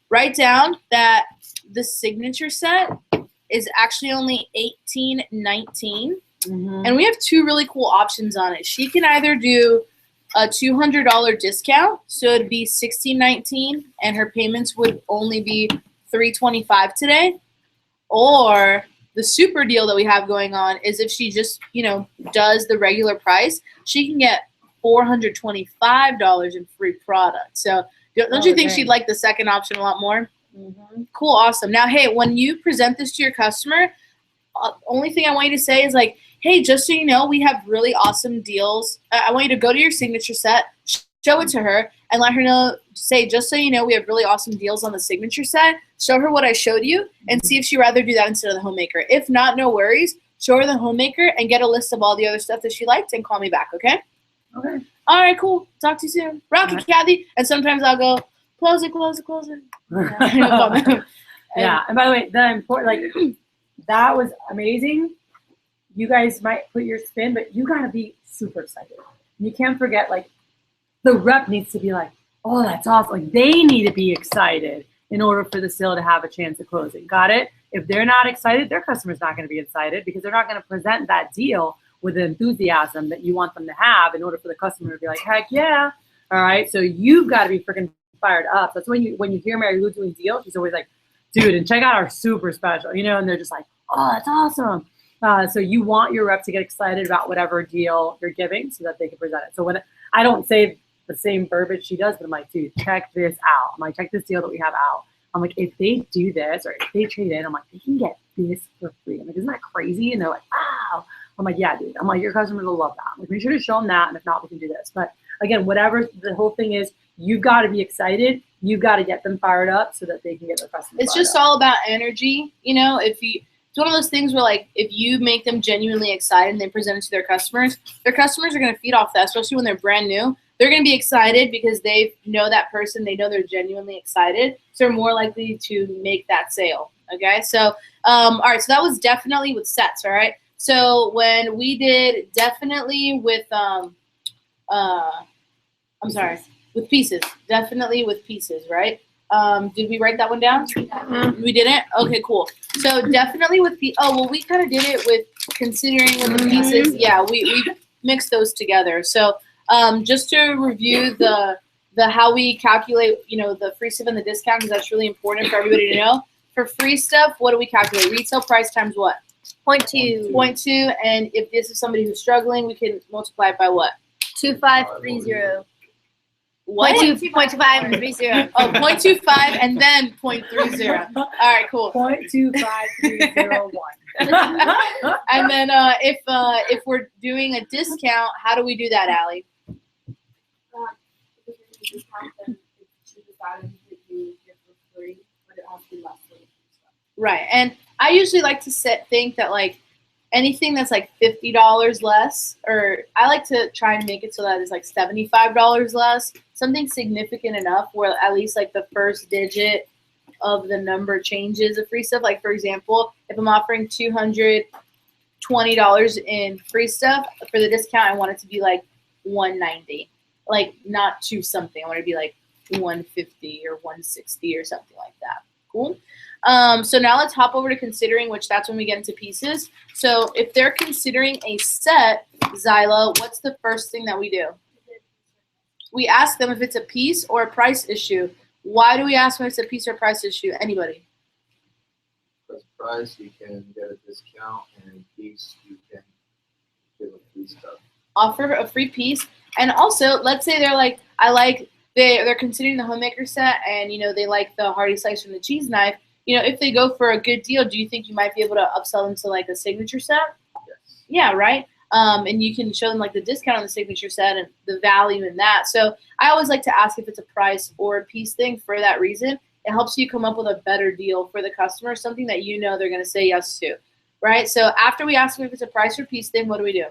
Write down that the signature set is actually only $18.19, and we have 2 really cool options on it. She can either do a $200 discount, so it'd be $16.19, and her payments would only be $325 today, or the super deal that we have going on is if she just does the regular price, she can get $425 in free product. So don't you think dang. she'd like the second option a lot more? Mm-hmm. Cool, awesome. Now, hey, when you present this to your customer, only thing I want you to say is like, hey, just so you know, we have really awesome deals. I want you to go to your signature set, show it to her, and let her know, say, just so you know, we have really awesome deals on the signature set. Show her what I showed you and see if she'd rather do that instead of the homemaker. If not, no worries. Show her the homemaker and get a list of all the other stuff that she liked and call me back, okay? Okay. All right, cool. Talk to you soon. Rocky, All right. Kathy. And sometimes I'll go, close it. Yeah. And by the way, the important, like, that was amazing. You guys might put your spin, but you got to be super excited. You can't forget, like, the rep needs to be like, oh, that's awesome. Like, they need to be excited in order for the sale to have a chance of closing. Got it? If they're not excited, their customer's not going to be excited because they're not going to present that deal with the enthusiasm that you want them to have in order for the customer to be like, heck yeah. All right. So you've got to be freaking fired up. That's when you hear Mary Lou doing deals, she's always like, dude, and check out our super special, you know, and they're just like, oh, that's awesome. So you want your rep to get excited about whatever deal you're giving so that they can present it. So when I don't say the same verbiage she does, but I'm like, dude, check this out. I'm like, check this deal that we have out. I'm like, if they do this or if they trade in, I'm like, they can get this for free. I'm like, isn't that crazy? And they're like, wow. I'm like, yeah, dude. I'm like, your customers will love that. I'm like, make sure to show them that, and if not, we can do this. But again, whatever the whole thing is, you've got to be excited. You've got to get them fired up so that they can get their customers. It's just all about energy, you know. It's one of those things where, like, if you make them genuinely excited and they present it to their customers are going to feed off that, especially when they're brand new. They're going to be excited because they know that person. They know they're genuinely excited. So they're more likely to make that sale. Okay. So, all right. So that was definitely with sets. All right. So when we did definitely with, with pieces, definitely with pieces, right? Did we write that one down? We didn't? Okay, cool. So definitely with we kind of did it with considering with the pieces. Yeah, we mixed those together. So just to review the how we calculate, you know, the free stuff and the discount, because that's really important for everybody to know. For free stuff, what do we calculate? Retail price times what? 0.2. 0.2, and if this is somebody who's struggling, we can multiply it by what? 2530. What? 0.25 and 30. Oh, 0.25 and then 0.30. All right, cool. 0.25301. And then if we're doing a discount, how do we do that, Allie? Right, and I usually like to think that, like, anything that's like $50 less, or I like to try and make it so that it's like $75 less, something significant enough where at least like the first digit of the number changes of free stuff. Like, for example, if I'm offering $220 in free stuff, for the discount, I want it to be like $190, like not two something. I want it to be like $150 or $160 or something like that. Cool. So now let's hop over to considering, which that's when we get into pieces. So if they're considering a set, Zyla, what's the first thing that we do? We ask them if it's a piece or a price issue. Why do we ask them if it's a piece or a price issue? Anybody? Because price, you can get a discount, and piece, you can give a free stuff. Offer a free piece. And also, let's say they're like, they're considering the homemaker set, and, you know, they like the hearty slice from the cheese knife. You know, if they go for a good deal, do you think you might be able to upsell them to like a signature set? Yes. Yeah, right? And you can show them like the discount on the signature set and the value in that. So I always like to ask if it's a price or a piece thing for that reason. It helps you come up with a better deal for the customer, something that you know they're going to say yes to, right? So after we ask them if it's a price or piece thing, what do?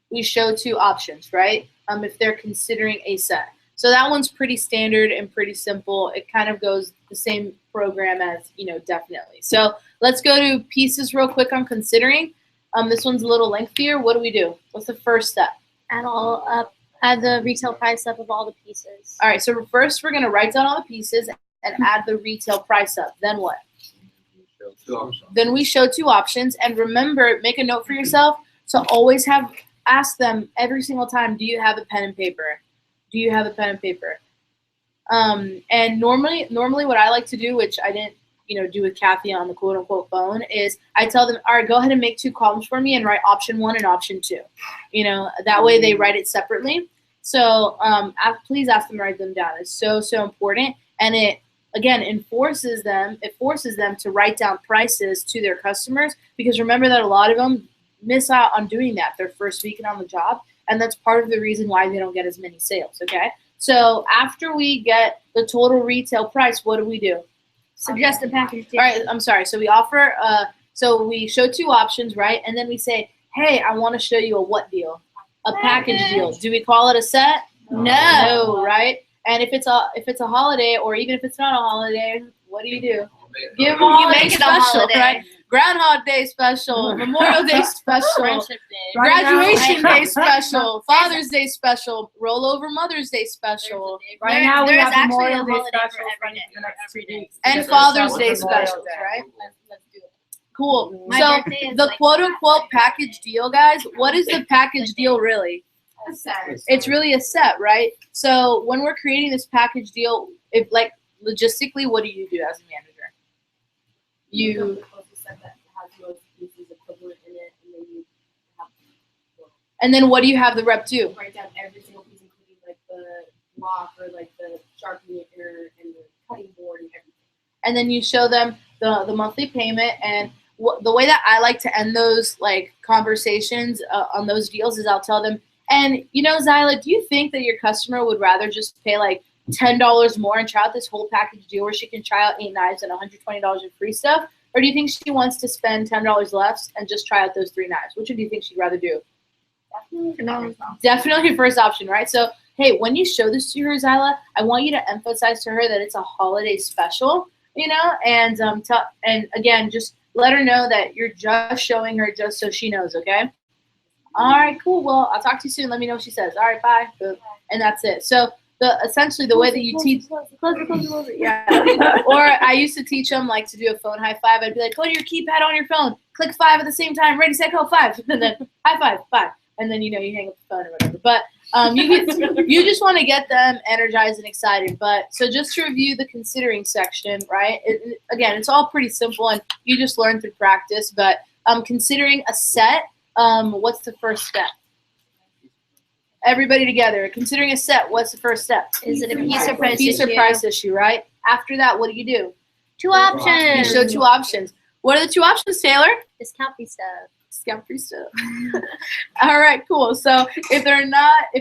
We show two options, right? If they're considering a set. So that one's pretty standard and pretty simple. It kind of goes the same program as, you know, definitely. So let's go to pieces real quick on considering. This one's a little lengthier. What do? What's the first step? Add the retail price up of all the pieces. All right, so first we're going to write down all the pieces and add the retail price up. Then what? Then we show two options. And remember, make a note for yourself to always ask them every single time, do you have a pen and paper? Do you have a pen and paper? And normally what I like to do, which I didn't, you know, do with Kathy on the quote unquote phone, is I tell them, all right, go ahead and make two columns for me and write option 1 and option 2. You know, that way they write it separately. So please ask them to write them down. It's so important. And it, again, forces them to write down prices to their customers, because remember that a lot of them miss out on doing that their first weekend on the job. And that's part of the reason why they don't get as many sales, okay? So after we get the total retail price, what do? Suggested package deal. All right, I'm sorry. So we offer, so we show two options, right? And then we say, hey, I want to show you a what deal? A package deal. Do we call it a set? No, right? And if it's a holiday, or even if it's not a holiday, what do? Give them a holiday special, right? Groundhog Day special, Memorial Day special, Friendship Day, Graduation Day special, Father's Day special, rollover Mother's Day special, Right now we There's have actually Memorial a Day holiday for special every day. for the next 2 weeks. and Because Father's it's Day Memorial specials, Day. right? Let's do it. Cool. My So birthday is the like quote unquote package deal, guys, what is the package deal really? a set. It's really a set, right? So when we're creating this package deal, if like logistically, what do you do as a manager? You and then what do you have the rep do? Write down every single piece, including like the block or like the sharpening inner and the cutting board and everything. And then you show them the monthly payment. And the way that I like to end those like conversations on those deals is I'll tell them, and you know, Zyla, do you think that your customer would rather just pay like $10 more and try out this whole package deal where she can try out 8 knives and $120 in free stuff? Or do you think she wants to spend $10 less and just try out those 3 knives? Which one do you think she'd rather do? Definitely first option, right? So, hey, when you show this to her, Zyla, I want you to emphasize to her that it's a holiday special, you know, and and again, just let her know that you're just showing her just so she knows, okay? All right, cool. Well, I'll talk to you soon. Let me know what she says. All right, bye. And that's it. So essentially the way that you teach, yeah. Or I used to teach them like to do a phone high five. I'd be like, go to your keypad on your phone, click 5 at the same time, ready, set, go, 5, and then high 5, 5. And then, you know, you hang up the phone or whatever. But you just want to get them energized and excited. But so just to review the considering section, right? Again, it's all pretty simple, and you just learn through practice. But considering a set, what's the first step? Everybody together. Considering a set, what's the first step? Is it a piece or price Piece or issue? price issue, right? After that, what do? 2 options. You show 2 options. What are the 2 options, Taylor? Discount free stuff. Discount free stuff. All right, cool. So if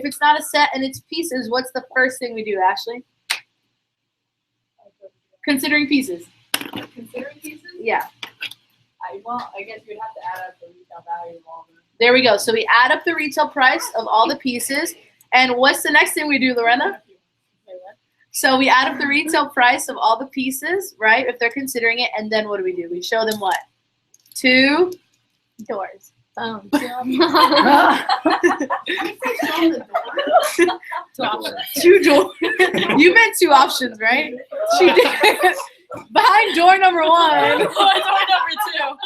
it's not a set and it's pieces, what's the first thing we do, Ashley? Considering pieces. Considering pieces? Yeah. I guess you'd have to add up the retail value of all of them. There we go. So we add up the retail price of all the pieces. And what's the next thing we do, Lorena? So we add up the retail price of all the pieces, right, if they're considering it. And then what do? We show them what? 2 doors. 2 doors. You meant 2 options, right? She did. Behind door number 1. Door number 2.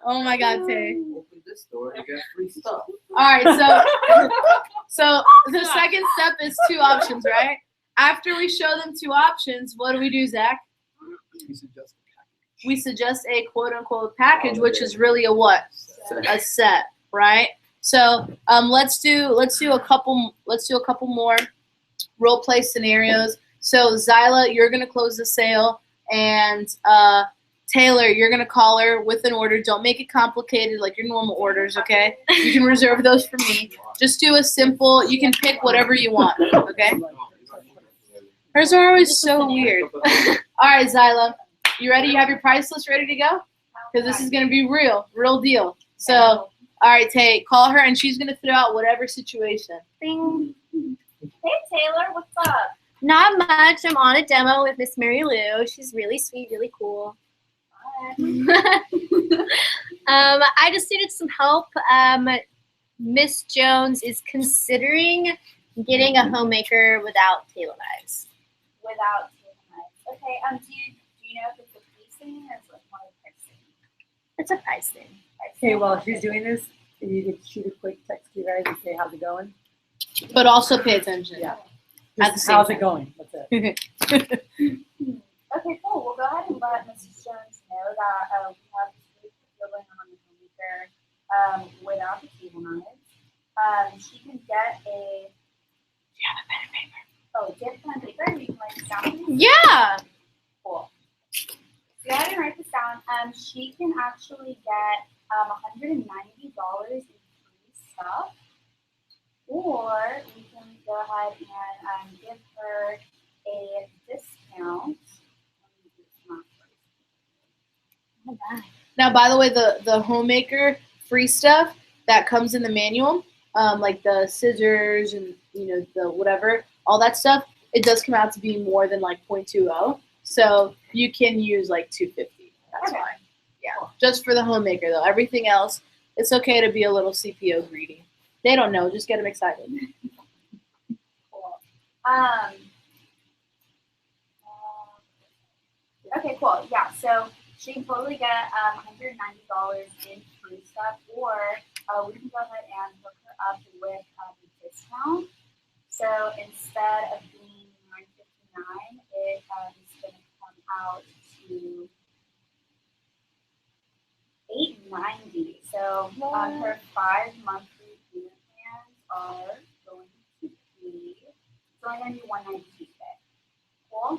Oh my God, Tay. Open this door to get free stuff. All right, so the second step is 2 options, right? After we show them 2 options, what do, Zach? We suggest a quote unquote package, which is really a what? A set, right? So let's do a couple more role play scenarios. So Zyla, you're gonna close the sale, and Taylor, you're gonna call her with an order. Don't make it complicated like your normal orders, okay? You can reserve those for me. Just do a simple. You can pick whatever you want, okay? Hers are always so weird. All right, Zyla, you ready? You have your price list ready to go? Because this is gonna be real deal. So, all right, Tay, call her, and she's gonna throw out whatever situation. Bing. Hey Taylor, what's up? Not much. I'm on a demo with Miss Mary Lou. She's really sweet, really cool. I just needed some help. Miss Jones is considering getting a homemaker without table knives. Without taking knives. Okay, do you know if it's a piecing or is it more of a pricing? It's a price thing. Okay, while she's doing this, if you could shoot a quick text to you guys and say how's it going. But also pay attention. Yeah. At the Just same how's time. it going? That's it. Okay, cool. We'll go ahead and let Mrs. Jones know that we have this really cool deal going on the homemaker without the table knives. She can get a. Do you have a pen and paper? Oh, get a pen and paper. You can write this down. Yeah. Cool. So go ahead and write this down. She can actually get $190 in free stuff, or we can go ahead and give her a discount. Now, by the way, the homemaker free stuff that comes in the manual, like the scissors and the whatever, all that stuff, it does come out to be more than like 0.20. So you can use like 250. That's Okay. fine. Yeah, just for the homemaker though. Everything else, it's okay to be a little CPO greedy. They don't know. Just get them excited. Cool. Okay, cool. Yeah, so she can totally get $190 in free stuff, or we can go ahead and hook her up with a discount. So instead of being $959, it is going to come out to $890. So her 5 monthly payment plans are going to be $192 today. Cool.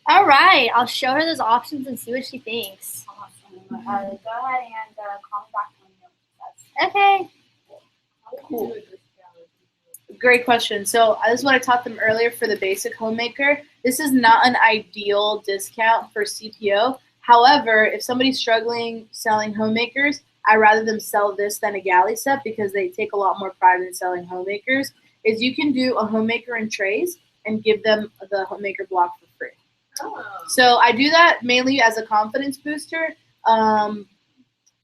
All right, I'll show her those options and see what she thinks. Awesome. Go ahead and call me back when you know what she says. Okay. Cool. Great question. So this is what I taught them earlier for the basic homemaker. This is not an ideal discount for CPO. However, if somebody's struggling selling homemakers, I'd rather them sell this than a galley set because they take a lot more pride in selling homemakers. Is you can do a homemaker in trays and give them the homemaker block for free. Oh. So I do that mainly as a confidence booster. And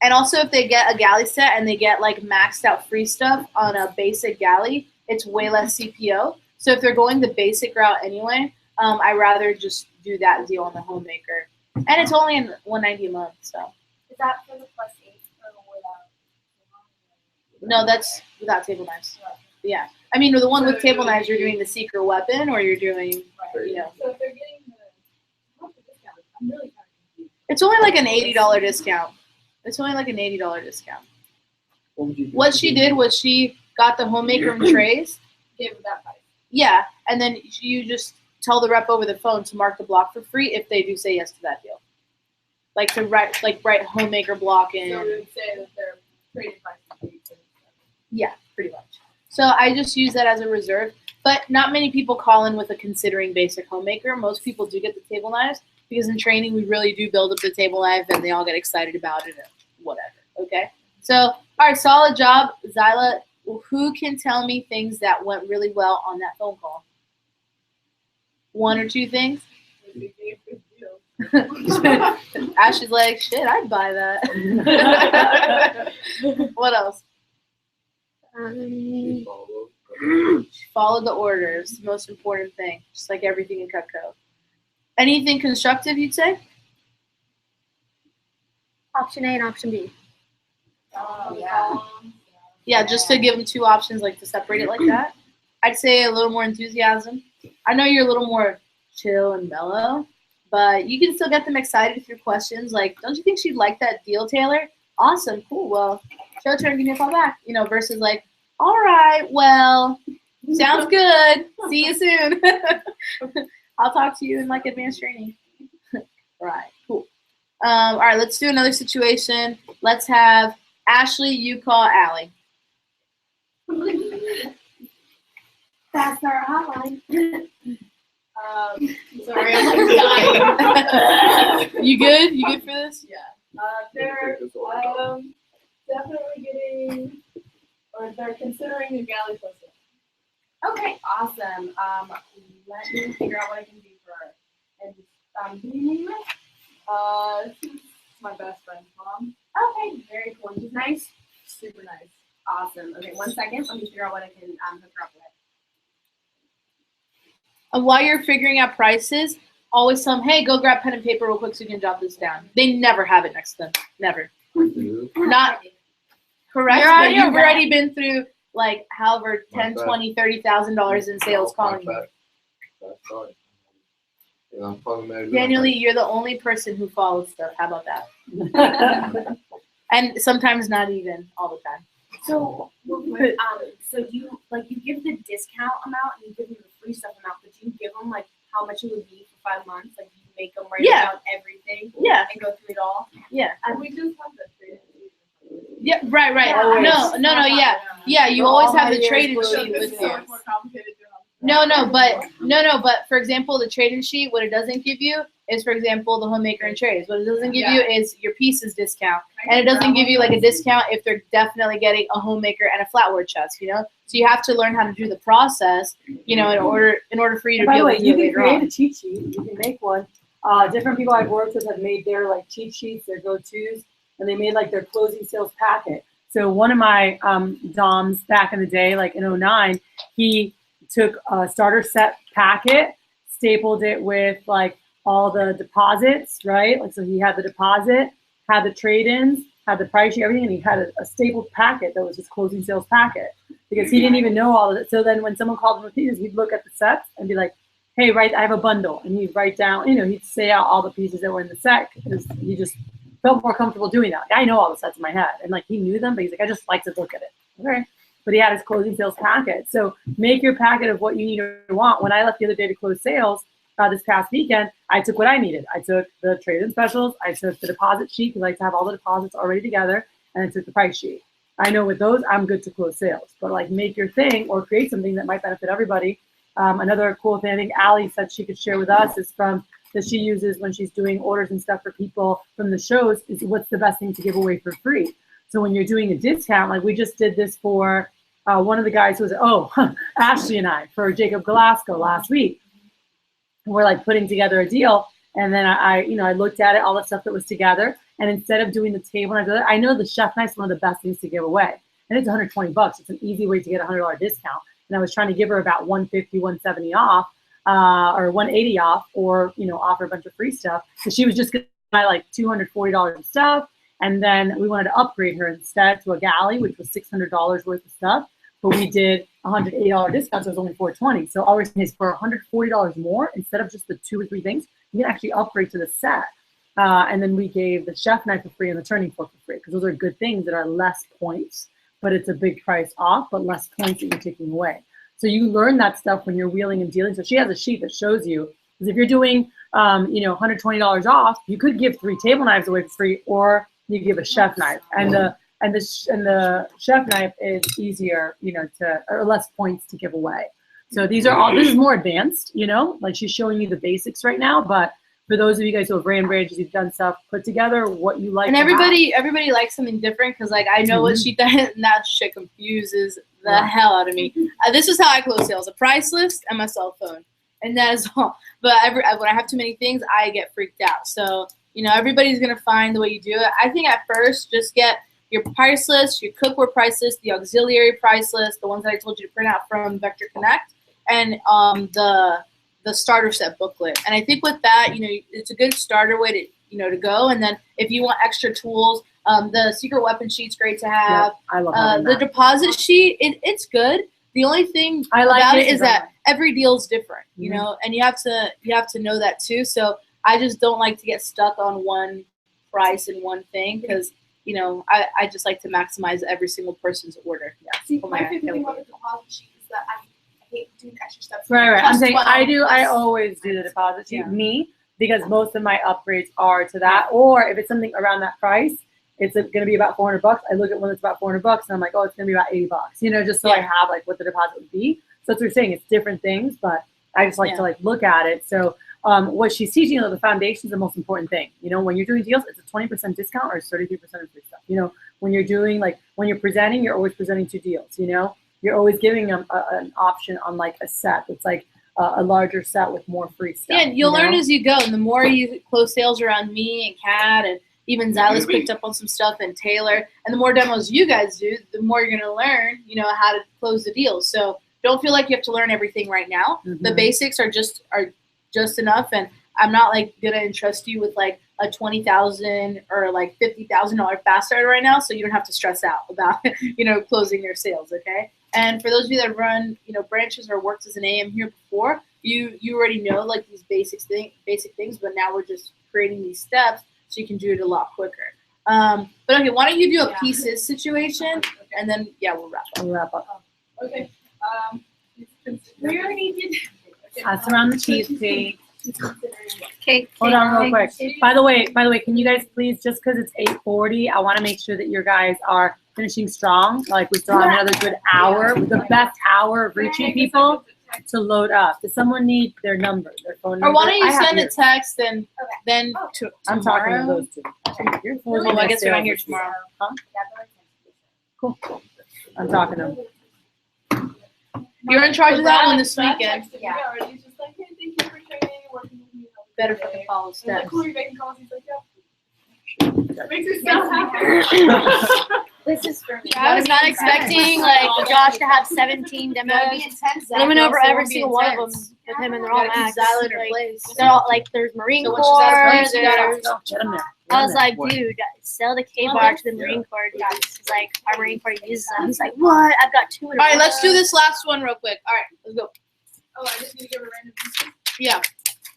also if they get a galley set and they get like maxed out free stuff on a basic galley, it's way less CPO. So if they're going the basic route anyway, I'd rather just do that deal on the homemaker. And it's only in $190 a month, so. Is that for the +8 or without? No, that's without table knives. Yeah. I mean, with the one with table knives, you're doing the secret weapon or you're doing, you know. So if they're getting what's the discount? I'm really kind of confused. It's only like an $80 discount. It's only like an $80 discount. What she did was she got the homemaker in trays. Give them that price. Yeah, and then you just tell the rep over the phone to mark the block for free if they do say yes to that deal. Like to write homemaker block in. So we would say that they're trading prices. Yeah, pretty much. So I just use that as a reserve. But not many people call in with a considering basic homemaker. Most people do get the table knives because in training we really do build up the table knife and they all get excited about it and whatever. Okay. So all right, solid job, Zyla. Who can tell me things that went really well on that phone call? One or two things? Ash is like, shit, I'd buy that. What else? Follow the orders. Most important thing. Just like everything in Cutco. Anything constructive you'd say? Option A and option B. Yeah, just to give them two options, like to separate it like that. I'd say a little more enthusiasm. I know you're a little more chill and mellow, but you can still get them excited through questions like, don't you think she'd like that deal, Taylor? Awesome, cool, well, show it to her and give me a call back. You know, versus like, all right, well, sounds good. See you soon. I'll talk to you in like advanced training. Right, cool. All right, let's do another situation. Let's have Ashley, you call Allie. That's our hotline. Sorry, I'm like dying. You good? You good for this? Yeah. They're definitely getting, or they're considering a galley posting. Okay, awesome. Let me figure out what I can do for her. And can you name it? She's my best friend's mom. Okay, very cool. She's nice. Super nice. Awesome. Okay, 1 second. Let me figure out what I can hook her up with. And while you're figuring out prices, always tell them, hey, go grab pen and paper real quick so you can jot this down. They never have it next to them. Never. Not correct, but you've already been through like however $10, $20, $30,000 in sales calling you. Daniel Lee, you're the only person who follows stuff. How about that? And sometimes not even all the time. So, so you give the discount amount and you give them the free stuff amount, but you give them like how much it would be for 5 months? Like you make them write down everything, Yeah. and go through it all. Yeah. And we just have the trade. Yeah. Right. Right. Yeah. No. Yeah. Yeah. You always have the trade-in sheet with It's you. so much more complicated than But for example, the trade-in sheet, what it doesn't give you is, for example, the homemaker and trays. What it doesn't give you is your pieces discount, and it doesn't give you like a discount if they're definitely getting a homemaker and a flatware chest. You know, so you have to learn how to do the process. You know, in order for you to By be the able way, to you do it can later create on. a cheat sheet. You can make one. Different people I've worked with have made their like cheat sheets, their go-tos, and they made like their closing sales packet. So one of my DOMs back in the day, like in 09, he took a starter set packet, stapled it with like all the deposits, right? Like, so he had the deposit, had the trade-ins, had the price sheet, everything, and he had a stapled packet that was his closing sales packet because he didn't even know all of it. So then when someone called him with pieces, he'd look at the sets and be like, hey, I have a bundle. And he'd write down, he'd say out all the pieces that were in the set because he just felt more comfortable doing that. I know all the sets in my head. And like he knew them, but he's like, I just like to look at it. Okay. But he had his closing sales packet. So make your packet of what you need or want. When I left the other day to close sales this past weekend, I took what I needed. I took the trade-in specials. I took the deposit sheet because I like to have all the deposits already together. And I took the price sheet. I know with those, I'm good to close sales. But like make your thing or create something that might benefit everybody. Another cool thing I think Allie said she could share with us is that she uses when she's doing orders and stuff for people from the shows is what's the best thing to give away for free. So when you're doing a discount, like we just did this for one of the guys who was, Ashley and I, for Jacob Galasco last week. And we're like putting together a deal. And then I looked at it, all the stuff that was together. And instead of doing the table knife, I know the chef knife's one of the best things to give away. And it's $120. It's an easy way to get a $100 discount. And I was trying to give her about $150, $170 off, or $180 off, or offer a bunch of free stuff. So she was just gonna buy like $240 of stuff, and then we wanted to upgrade her instead to a galley, which was $600 worth of stuff. But we did $180 discount, so it was only $420. So all we're saying is for $140 more, instead of just the 2 or 3 things, you can actually upgrade to the set. And then we gave the chef knife for free and the turning fork for free, because those are good things that are less points, but it's a big price off, but less points that you're taking away. So you learn that stuff when you're wheeling and dealing. So she has a sheet that shows you, because if you're doing, $120 off, you could give 3 table knives away for free, or you give a chef knife. And the chef knife is easier, or less points to give away. So this is more advanced, like she's showing you the basics right now, but for those of you guys who have ran branches, you've done stuff, put together what you like. And everybody likes something different, because like I know what she does, and that shit confuses the hell out of me. This is how I close sales: a price list and my cell phone, and that is all. But when I have too many things, I get freaked out. So everybody's gonna find the way you do it. I think at first just get your price list, your cookware price list, the auxiliary price list, the ones that I told you to print out from Vector Connect, and the starter set booklet. And I think with that, it's a good starter way to go. And then if you want extra tools, the secret weapon sheet's great to have. I love the deposit sheet, it's good. The only thing about it is that every deal is different, and you have to know that too. So I just don't like to get stuck on one price and one thing, because I just like to maximize every single person's order. See, my favorite thing about the deposit sheet is that I hate doing extra steps. Right. I'm saying I always do the deposit sheet. Me, because most of my upgrades are to that. Or if it's something around that price, it's going to be about $400. I look at one that's about $400, and I'm like, oh, it's going to be about $80. Just so I have like what the deposit would be. So that's what we're saying. It's different things, but I just like to like look at it. So what she's teaching, the foundation is the most important thing. When you're doing deals, it's a 20% discount or it's 33% of free stuff. When you're doing when you're presenting, you're always presenting 2 deals. You're always giving them an option on like a set. It's like a larger set with more free stuff. Yeah, you'll learn as you go. And the more you close sales around me and Kat, and even Zyla's picked up on some stuff, and Taylor, and the more demos you guys do, the more you're going to learn, how to close the deals. So don't feel like you have to learn everything right now. The basics are just enough. And I'm not like going to entrust you with like a $20,000 or like $50,000 fast start right now, so you don't have to stress out about closing your sales. Okay. And for those of you that run branches or worked as an AM here before, you already know like these basic things, but now we're just creating these steps so you can do it a lot quicker. But okay, why don't you do a pieces situation, and then we'll wrap up. Okay. We already did. Pass around the cheesecake. Cake. Hold on real quick. By the way, can you guys please, just because it's 8:40, I want to make sure that your guys are finishing strong. Like we still have another good hour, the best hour of reaching people to load up. Does someone need their number, their phone number? Or why don't you send a text and then I'm talking to those two. Oh, I guess they're not here tomorrow. Huh? Cool. I'm talking to them. You're in charge of that one this weekend. Yeah. He's just like, hey, thank you for training, working with me. Better fucking follow He's steps. like, cool, you're making calls. He's like, yeah. Makes me so happy. This is for me. I was not expecting Josh to have 17 demos. I went over every single one of them with him, and they're all max. They're all like, there's Marine Corps. Get them there. I was like, What? dude, sell the K-bar to the Marine Corps guys. He's like, our Marine Corps uses them. He's like, what? I've got 2 in a All right, row. let's do this last one real quick. All right, let's go. Oh, I just need to give her random pieces. Yeah.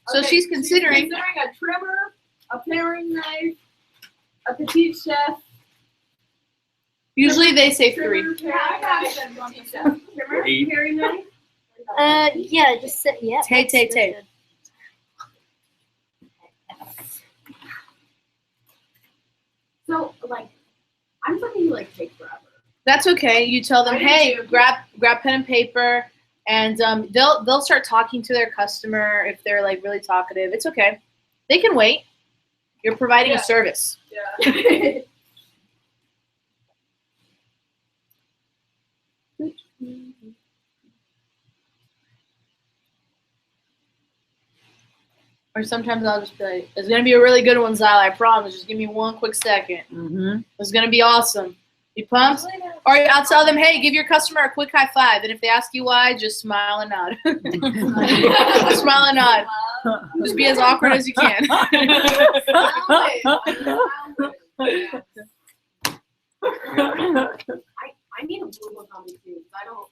So Okay, she's considering. a trimmer, a paring knife, a petite chef. Usually they say 3. Trimmer, paring knife, petite chef. Trimmer, Eight. paring knife. Yeah, just sit. Yeah. Tay, tay, that's tay. good. So, like, I'm talking like take forever. That's okay. You tell them, I do hey, too. grab pen and paper, and they'll start talking to their customer if they're like really talkative. It's okay. They can wait. You're providing a service. Yeah. Or sometimes I'll just be like, it's gonna be a really good one, Zyla. I promise. Just give me 1 quick second. Mm-hmm. It's gonna be awesome. You pumped? Or I'll tell them, hey, give your customer a quick high five, and if they ask you why, just smile and nod. Smile and nod. Just be as awkward as you can. I need a blue book on me too. 'Cause I don't.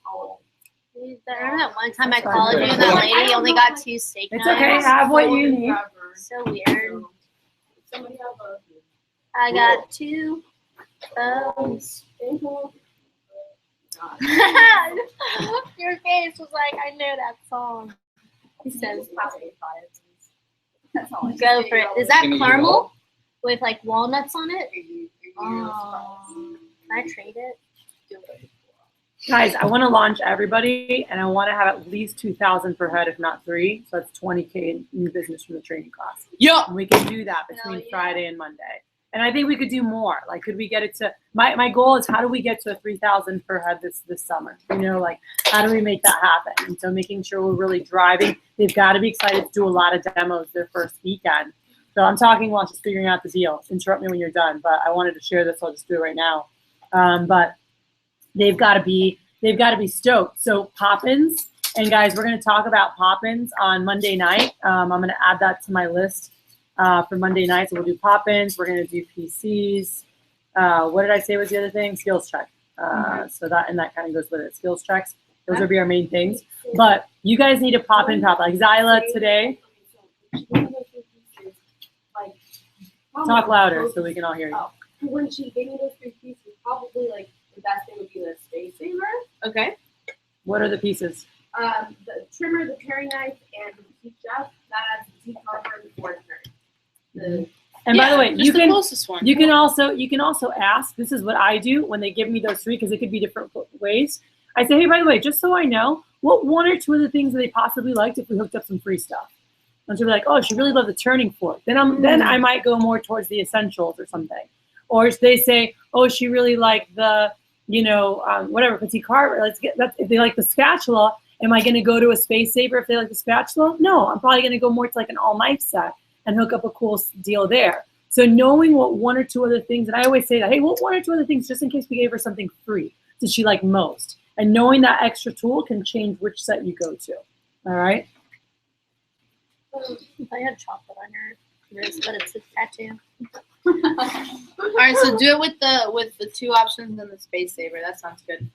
Dude, remember that one time I called you and that lady only got 2 steak It's knives? okay. Have what you need. So weird. Somebody have a. I got 2 Your face was like, I know that song. He says, That's all. go for it. Is that Can you caramel with like walnuts on it? Oh, can I trade it? Guys, I want to launch everybody, and I want to have at least 2,000 per head, if not 3. So that's 20K in new business from the training class. Yup. And we can do that between Hell yeah. Friday and Monday. And I think we could do more. Like, could we get it to my goal is how do we get to 3,000 per head this summer? You know, like how do we make that happen? And so making sure we're really driving. They've got to be excited to do a lot of demos their first weekend. So I'm talking while just figuring out the deal. Interrupt me when you're done. But I wanted to share this. So I'll just do it right now. But they've got to be stoked. So pop-ins, and guys, we're going to talk about pop-ins on Monday night. I'm going to add that to my list for Monday night. So we'll do pop-ins. We're going to do PCs. What did I say was the other thing? Skills check. So that kind of goes with it. Skills checks. Those will be our main things. But you guys need to pop in. Like Zyla today. Talk louder so we can all hear you. Oh, when she gave me those 3 pieces, probably like the best thing would be the space saver. Okay. What are the pieces? The trimmer, the paring knife, and the petite chef. That has the petite carver and the board paring. And by the way, just the closest one. you can also ask. This is what I do when they give me those 3 because it could be different ways. I say, hey, by the way, just so I know, what 1 or 2 of the things that they possibly liked if we hooked up some free stuff? And she'll be like, oh, she really loved the turning fork. Then I might go more towards the essentials or something. Or if they say, oh, she really liked the, whatever, petite carver. If they like the spatula, am I going to go to a space saver if they like the spatula? No, I'm probably going to go more to like an all knife set and hook up a cool deal there. So knowing what 1 or 2 other things, and I always say that, hey, what 1 or 2 other things, just in case we gave her something free, did she like most? And knowing that extra tool can change which set you go to. All right? I had chocolate on your wrist, but it's a tattoo. All right, so do it with the 2 options and the space saver. That sounds good.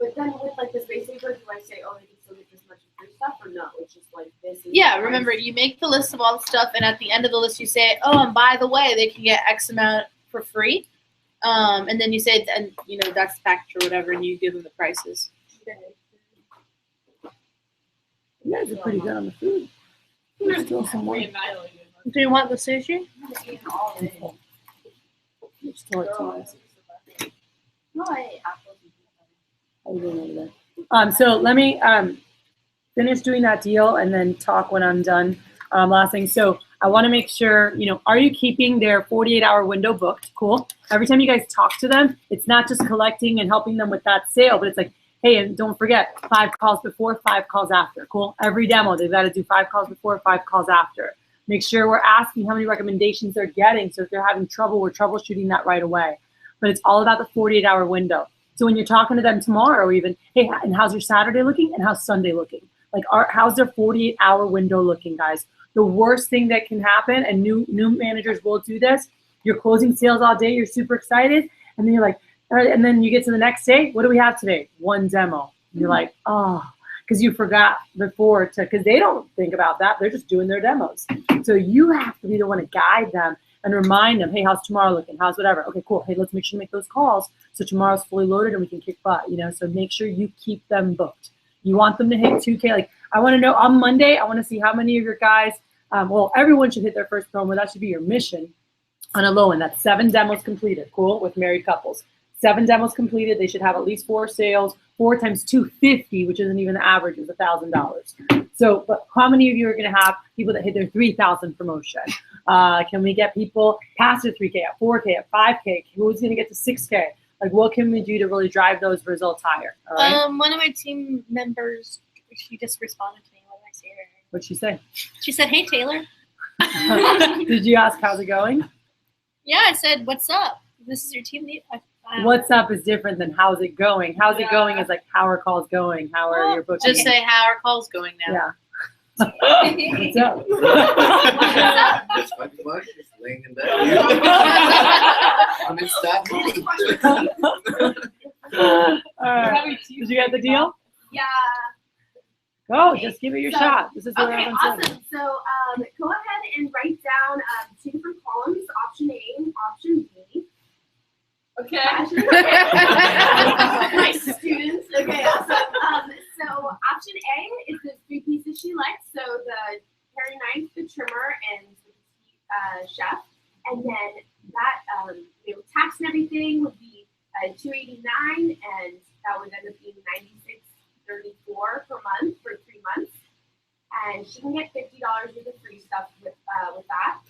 But then with like the space saver, do I say, oh, they can still get this much free stuff, or no? It's just like this. Is Yeah, remember, you make the list of all the stuff, and at the end of the list, you say, oh, and by the way, they can get X amount for free. And then you say, and that's the package or whatever, and you give them the prices. You guys are pretty good on the food. There's still some more. Do you want the sushi? There's still a ton. No, I ate apples. How you doing over there? So let me finish doing that deal and then talk when I'm done. Last thing. So I want to make sure, are you keeping their 48-hour window booked? Cool. Every time you guys talk to them, it's not just collecting and helping them with that sale, but it's like, hey, and don't forget, 5 calls before, 5 calls after. Cool. Every demo, they've got to do 5 calls before, 5 calls after. Make sure we're asking how many recommendations they're getting. So if they're having trouble, we're troubleshooting that right away. But it's all about the 48-hour window. So when you're talking to them tomorrow even, hey, and how's your Saturday looking and how's Sunday looking? Like, how's their 48-hour window looking, guys? the worst thing that can happen, and new managers will do this, you're closing sales all day, you're super excited, and then you're like, and then you get to the next day, what do we have today? One demo. And you're like, oh, because you forgot before because they don't think about that. They're just doing their demos. So you have to be the one to guide them and remind them, hey, how's tomorrow looking? How's whatever? Okay, cool. Hey, let's make sure to make those calls so tomorrow's fully loaded and we can kick butt, so make sure you keep them booked. You want them to hit 2K. Like, I want to know on Monday, I want to see how many of your guys, everyone should hit their first promo. That should be your mission on a low end. That's 7 demos completed, cool, with married couples. 7 demos completed. They should have at least 4 sales. 4 times 250, which isn't even the average, is $1,000. So, but how many of you are going to have people that hit their 3,000 promotion? Can we get people past their 3K, at 4K, at 5K? Who's going to get to 6K? Like, what can we do to really drive those results higher? All right? One of my team members, she just responded to me. What did I say to her? What'd she say? She said, "Hey, Taylor." Did you ask how's it going? Yeah, I said, "What's up? This is your team lead." What's up is different than how's it going. How's it going is like, how are calls going? How are your bookings? Just say how are calls going now. Yeah. What's up? Just fucking much, just laying in bed. I'm in staff meeting. All right. Did you get the deal? Yeah. Go, just give it your So- shot. This is what Okay, everyone's saying. awesome. So go ahead and write down 2 different columns, option A and option B. Okay. Nice students. Okay, awesome. So option A is the 3 pieces she likes. So the paring knife, the trimmer, and the chef. And then that tax and everything would be $289, and that would end up being $96.34 per month for 3 months. And she can get $50 worth of free stuff with that.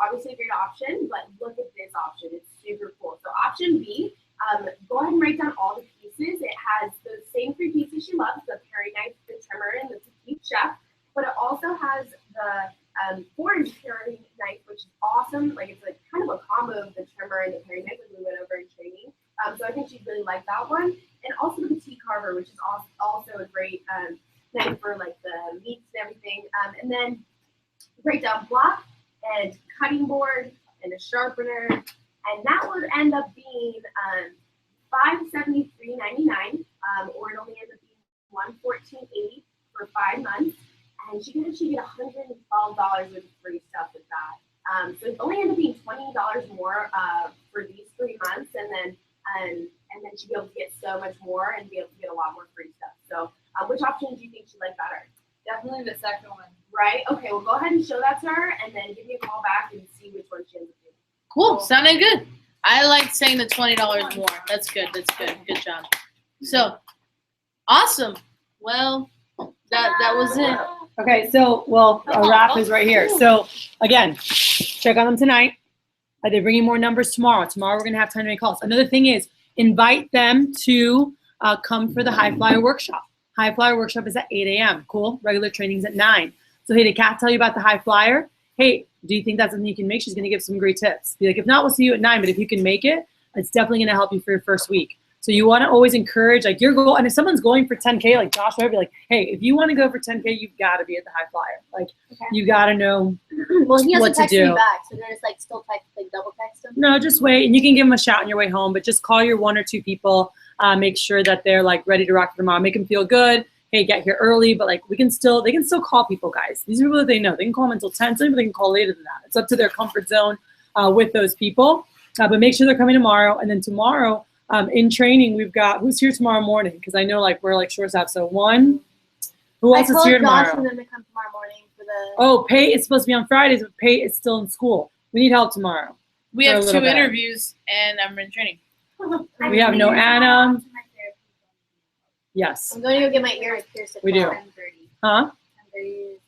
Obviously a great option, but look at this option. It's super cool. So option B, go ahead and write down all the pieces. It has the same 3 pieces she loves, the paring knife, the trimmer, and the petite chef. But it also has the 4-inch paring knife, which is awesome. Like, it's like kind of a combo of the trimmer and the paring knife that we went over in training. So I think she'd really like that one. And also the petite carver, which is also a great knife for like the meats and everything. And then write down block and cutting board and a sharpener, and that would end up being $573.99, or it only ends up being $114.80 for 5 months, and she can actually get $112 worth of free stuff with that. So it only ends up being $20 more for these 3 months, and then she'd be able to get so much more and be able to get a lot more free stuff. So which option do you think she'd like better? Definitely the second one. Right? Okay, well, go ahead and show that to her, and then give me a call back and see which one she ends up doing. Cool. Sounded good. I like saying the $20 more. That's good. That's good. Good job. So, awesome. Well, that was it. Okay, so, a wrap is right here. So, again, check on them tonight. Are they bringing more numbers tomorrow? Tomorrow we're going to have time to make calls. Another thing is, invite them to come for the High Flyer Workshop. High Flyer Workshop is at 8 a.m. Cool. Regular training's at 9. So, hey, did Kat tell you about the High Flyer? Hey, do you think that's something you can make? She's going to give some great tips. Be like, if not, we'll see you at 9. But if you can make it, it's definitely going to help you for your first week. So you want to always encourage, like, your goal. And if someone's going for 10K, like Joshua, I'd be like, hey, if you want to go for 10K, you've got to be at the High Flyer. Like, you got to know Well, he what hasn't to texted do. me back, so there's like still double text him. No, just wait. And you can give them a shout on your way home. But just call your 1 or 2 people. Make sure that they're, like, ready to rock for tomorrow. Make them feel good. Hey, get here early, but like they can still call people, guys. These are people that they know. They can call them until 10. Some people they can call later than that. It's up to their comfort zone with those people. But make sure they're coming tomorrow. And then tomorrow in training, we've got, who's here tomorrow morning? Because I know like we're like short staffed. So one, who else is here tomorrow? I told Josh and them to come tomorrow morning for the. Oh, Pate is supposed to be on Fridays, but Pate is still in school. We need help tomorrow. We For a have little 2 bit. interviews, and I'm in training. We have no Anna. Yes, I'm going to go get my ears pierced at We do. 10:30. huh? 10:30 is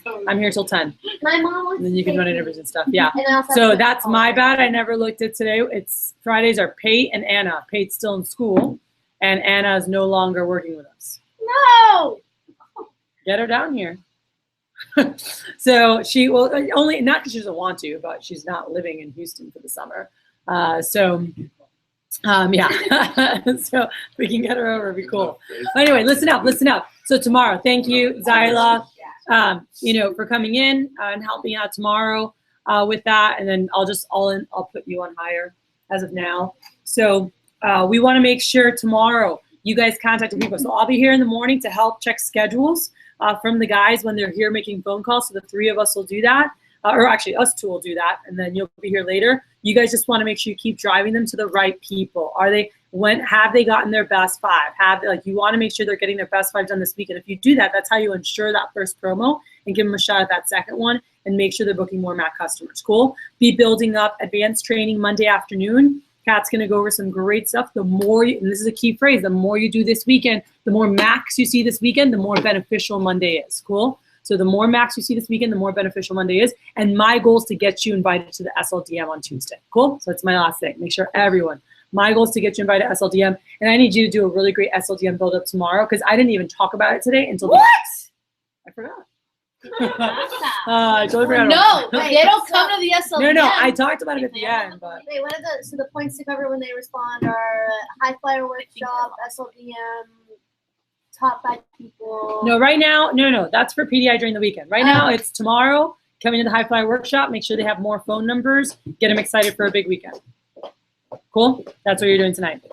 around. I'm here till 10. My mom wants And then to you can take run me. interviews and stuff. Yeah. And I also have So to that's call my her. bad. I never looked at today. It's Fridays are Pate and Anna. Pate's still in school, and Anna is no longer working with us. No! Get her down here. So she will only, not because she doesn't want to, but she's not living in Houston for the summer. Yeah. So we can get her over. It'd be cool. But anyway, listen up. So tomorrow, thank you, Zyla. for coming in and helping out tomorrow with that. And then I'll put you on hire as of now. So we want to make sure tomorrow you guys contact the people. So I'll be here in the morning to help check schedules from the guys when they're here making phone calls. So the 3 of us will do that. Or actually, us 2 will do that, and then you'll be here later. You guys just want to make sure you keep driving them to the right people. Have they gotten their best 5? You want to make sure they're getting their best 5 done this week. And if you do that, that's how you ensure that first promo and give them a shot at that second one and make sure they're booking more MAC customers. Cool. Be building up advanced training Monday afternoon. Kat's going to go over some great stuff. The more, and this is a key phrase, the more you do this weekend, the more MACs you see this weekend, the more beneficial Monday is. Cool. So the more MACs you see this weekend, the more beneficial Monday is. And my goal is to get you invited to the SLDM on Tuesday. Cool? So that's my last thing. Make sure my goal is to get you invited to SLDM. And I need you to do a really great SLDM build-up tomorrow because I didn't even talk about it today until I forgot. I totally forgot. No, they don't come to the SLDM. No, I talked about it at the end. But Wait, what are the points to cover when they respond are high flyer workshop, SLDM, top 5 people. No, right now, no, that's for PDI during the weekend. Right now, it's tomorrow, coming to the High Flyer Workshop. Make sure they have more phone numbers. Get them excited for a big weekend. Cool? That's what you're doing tonight.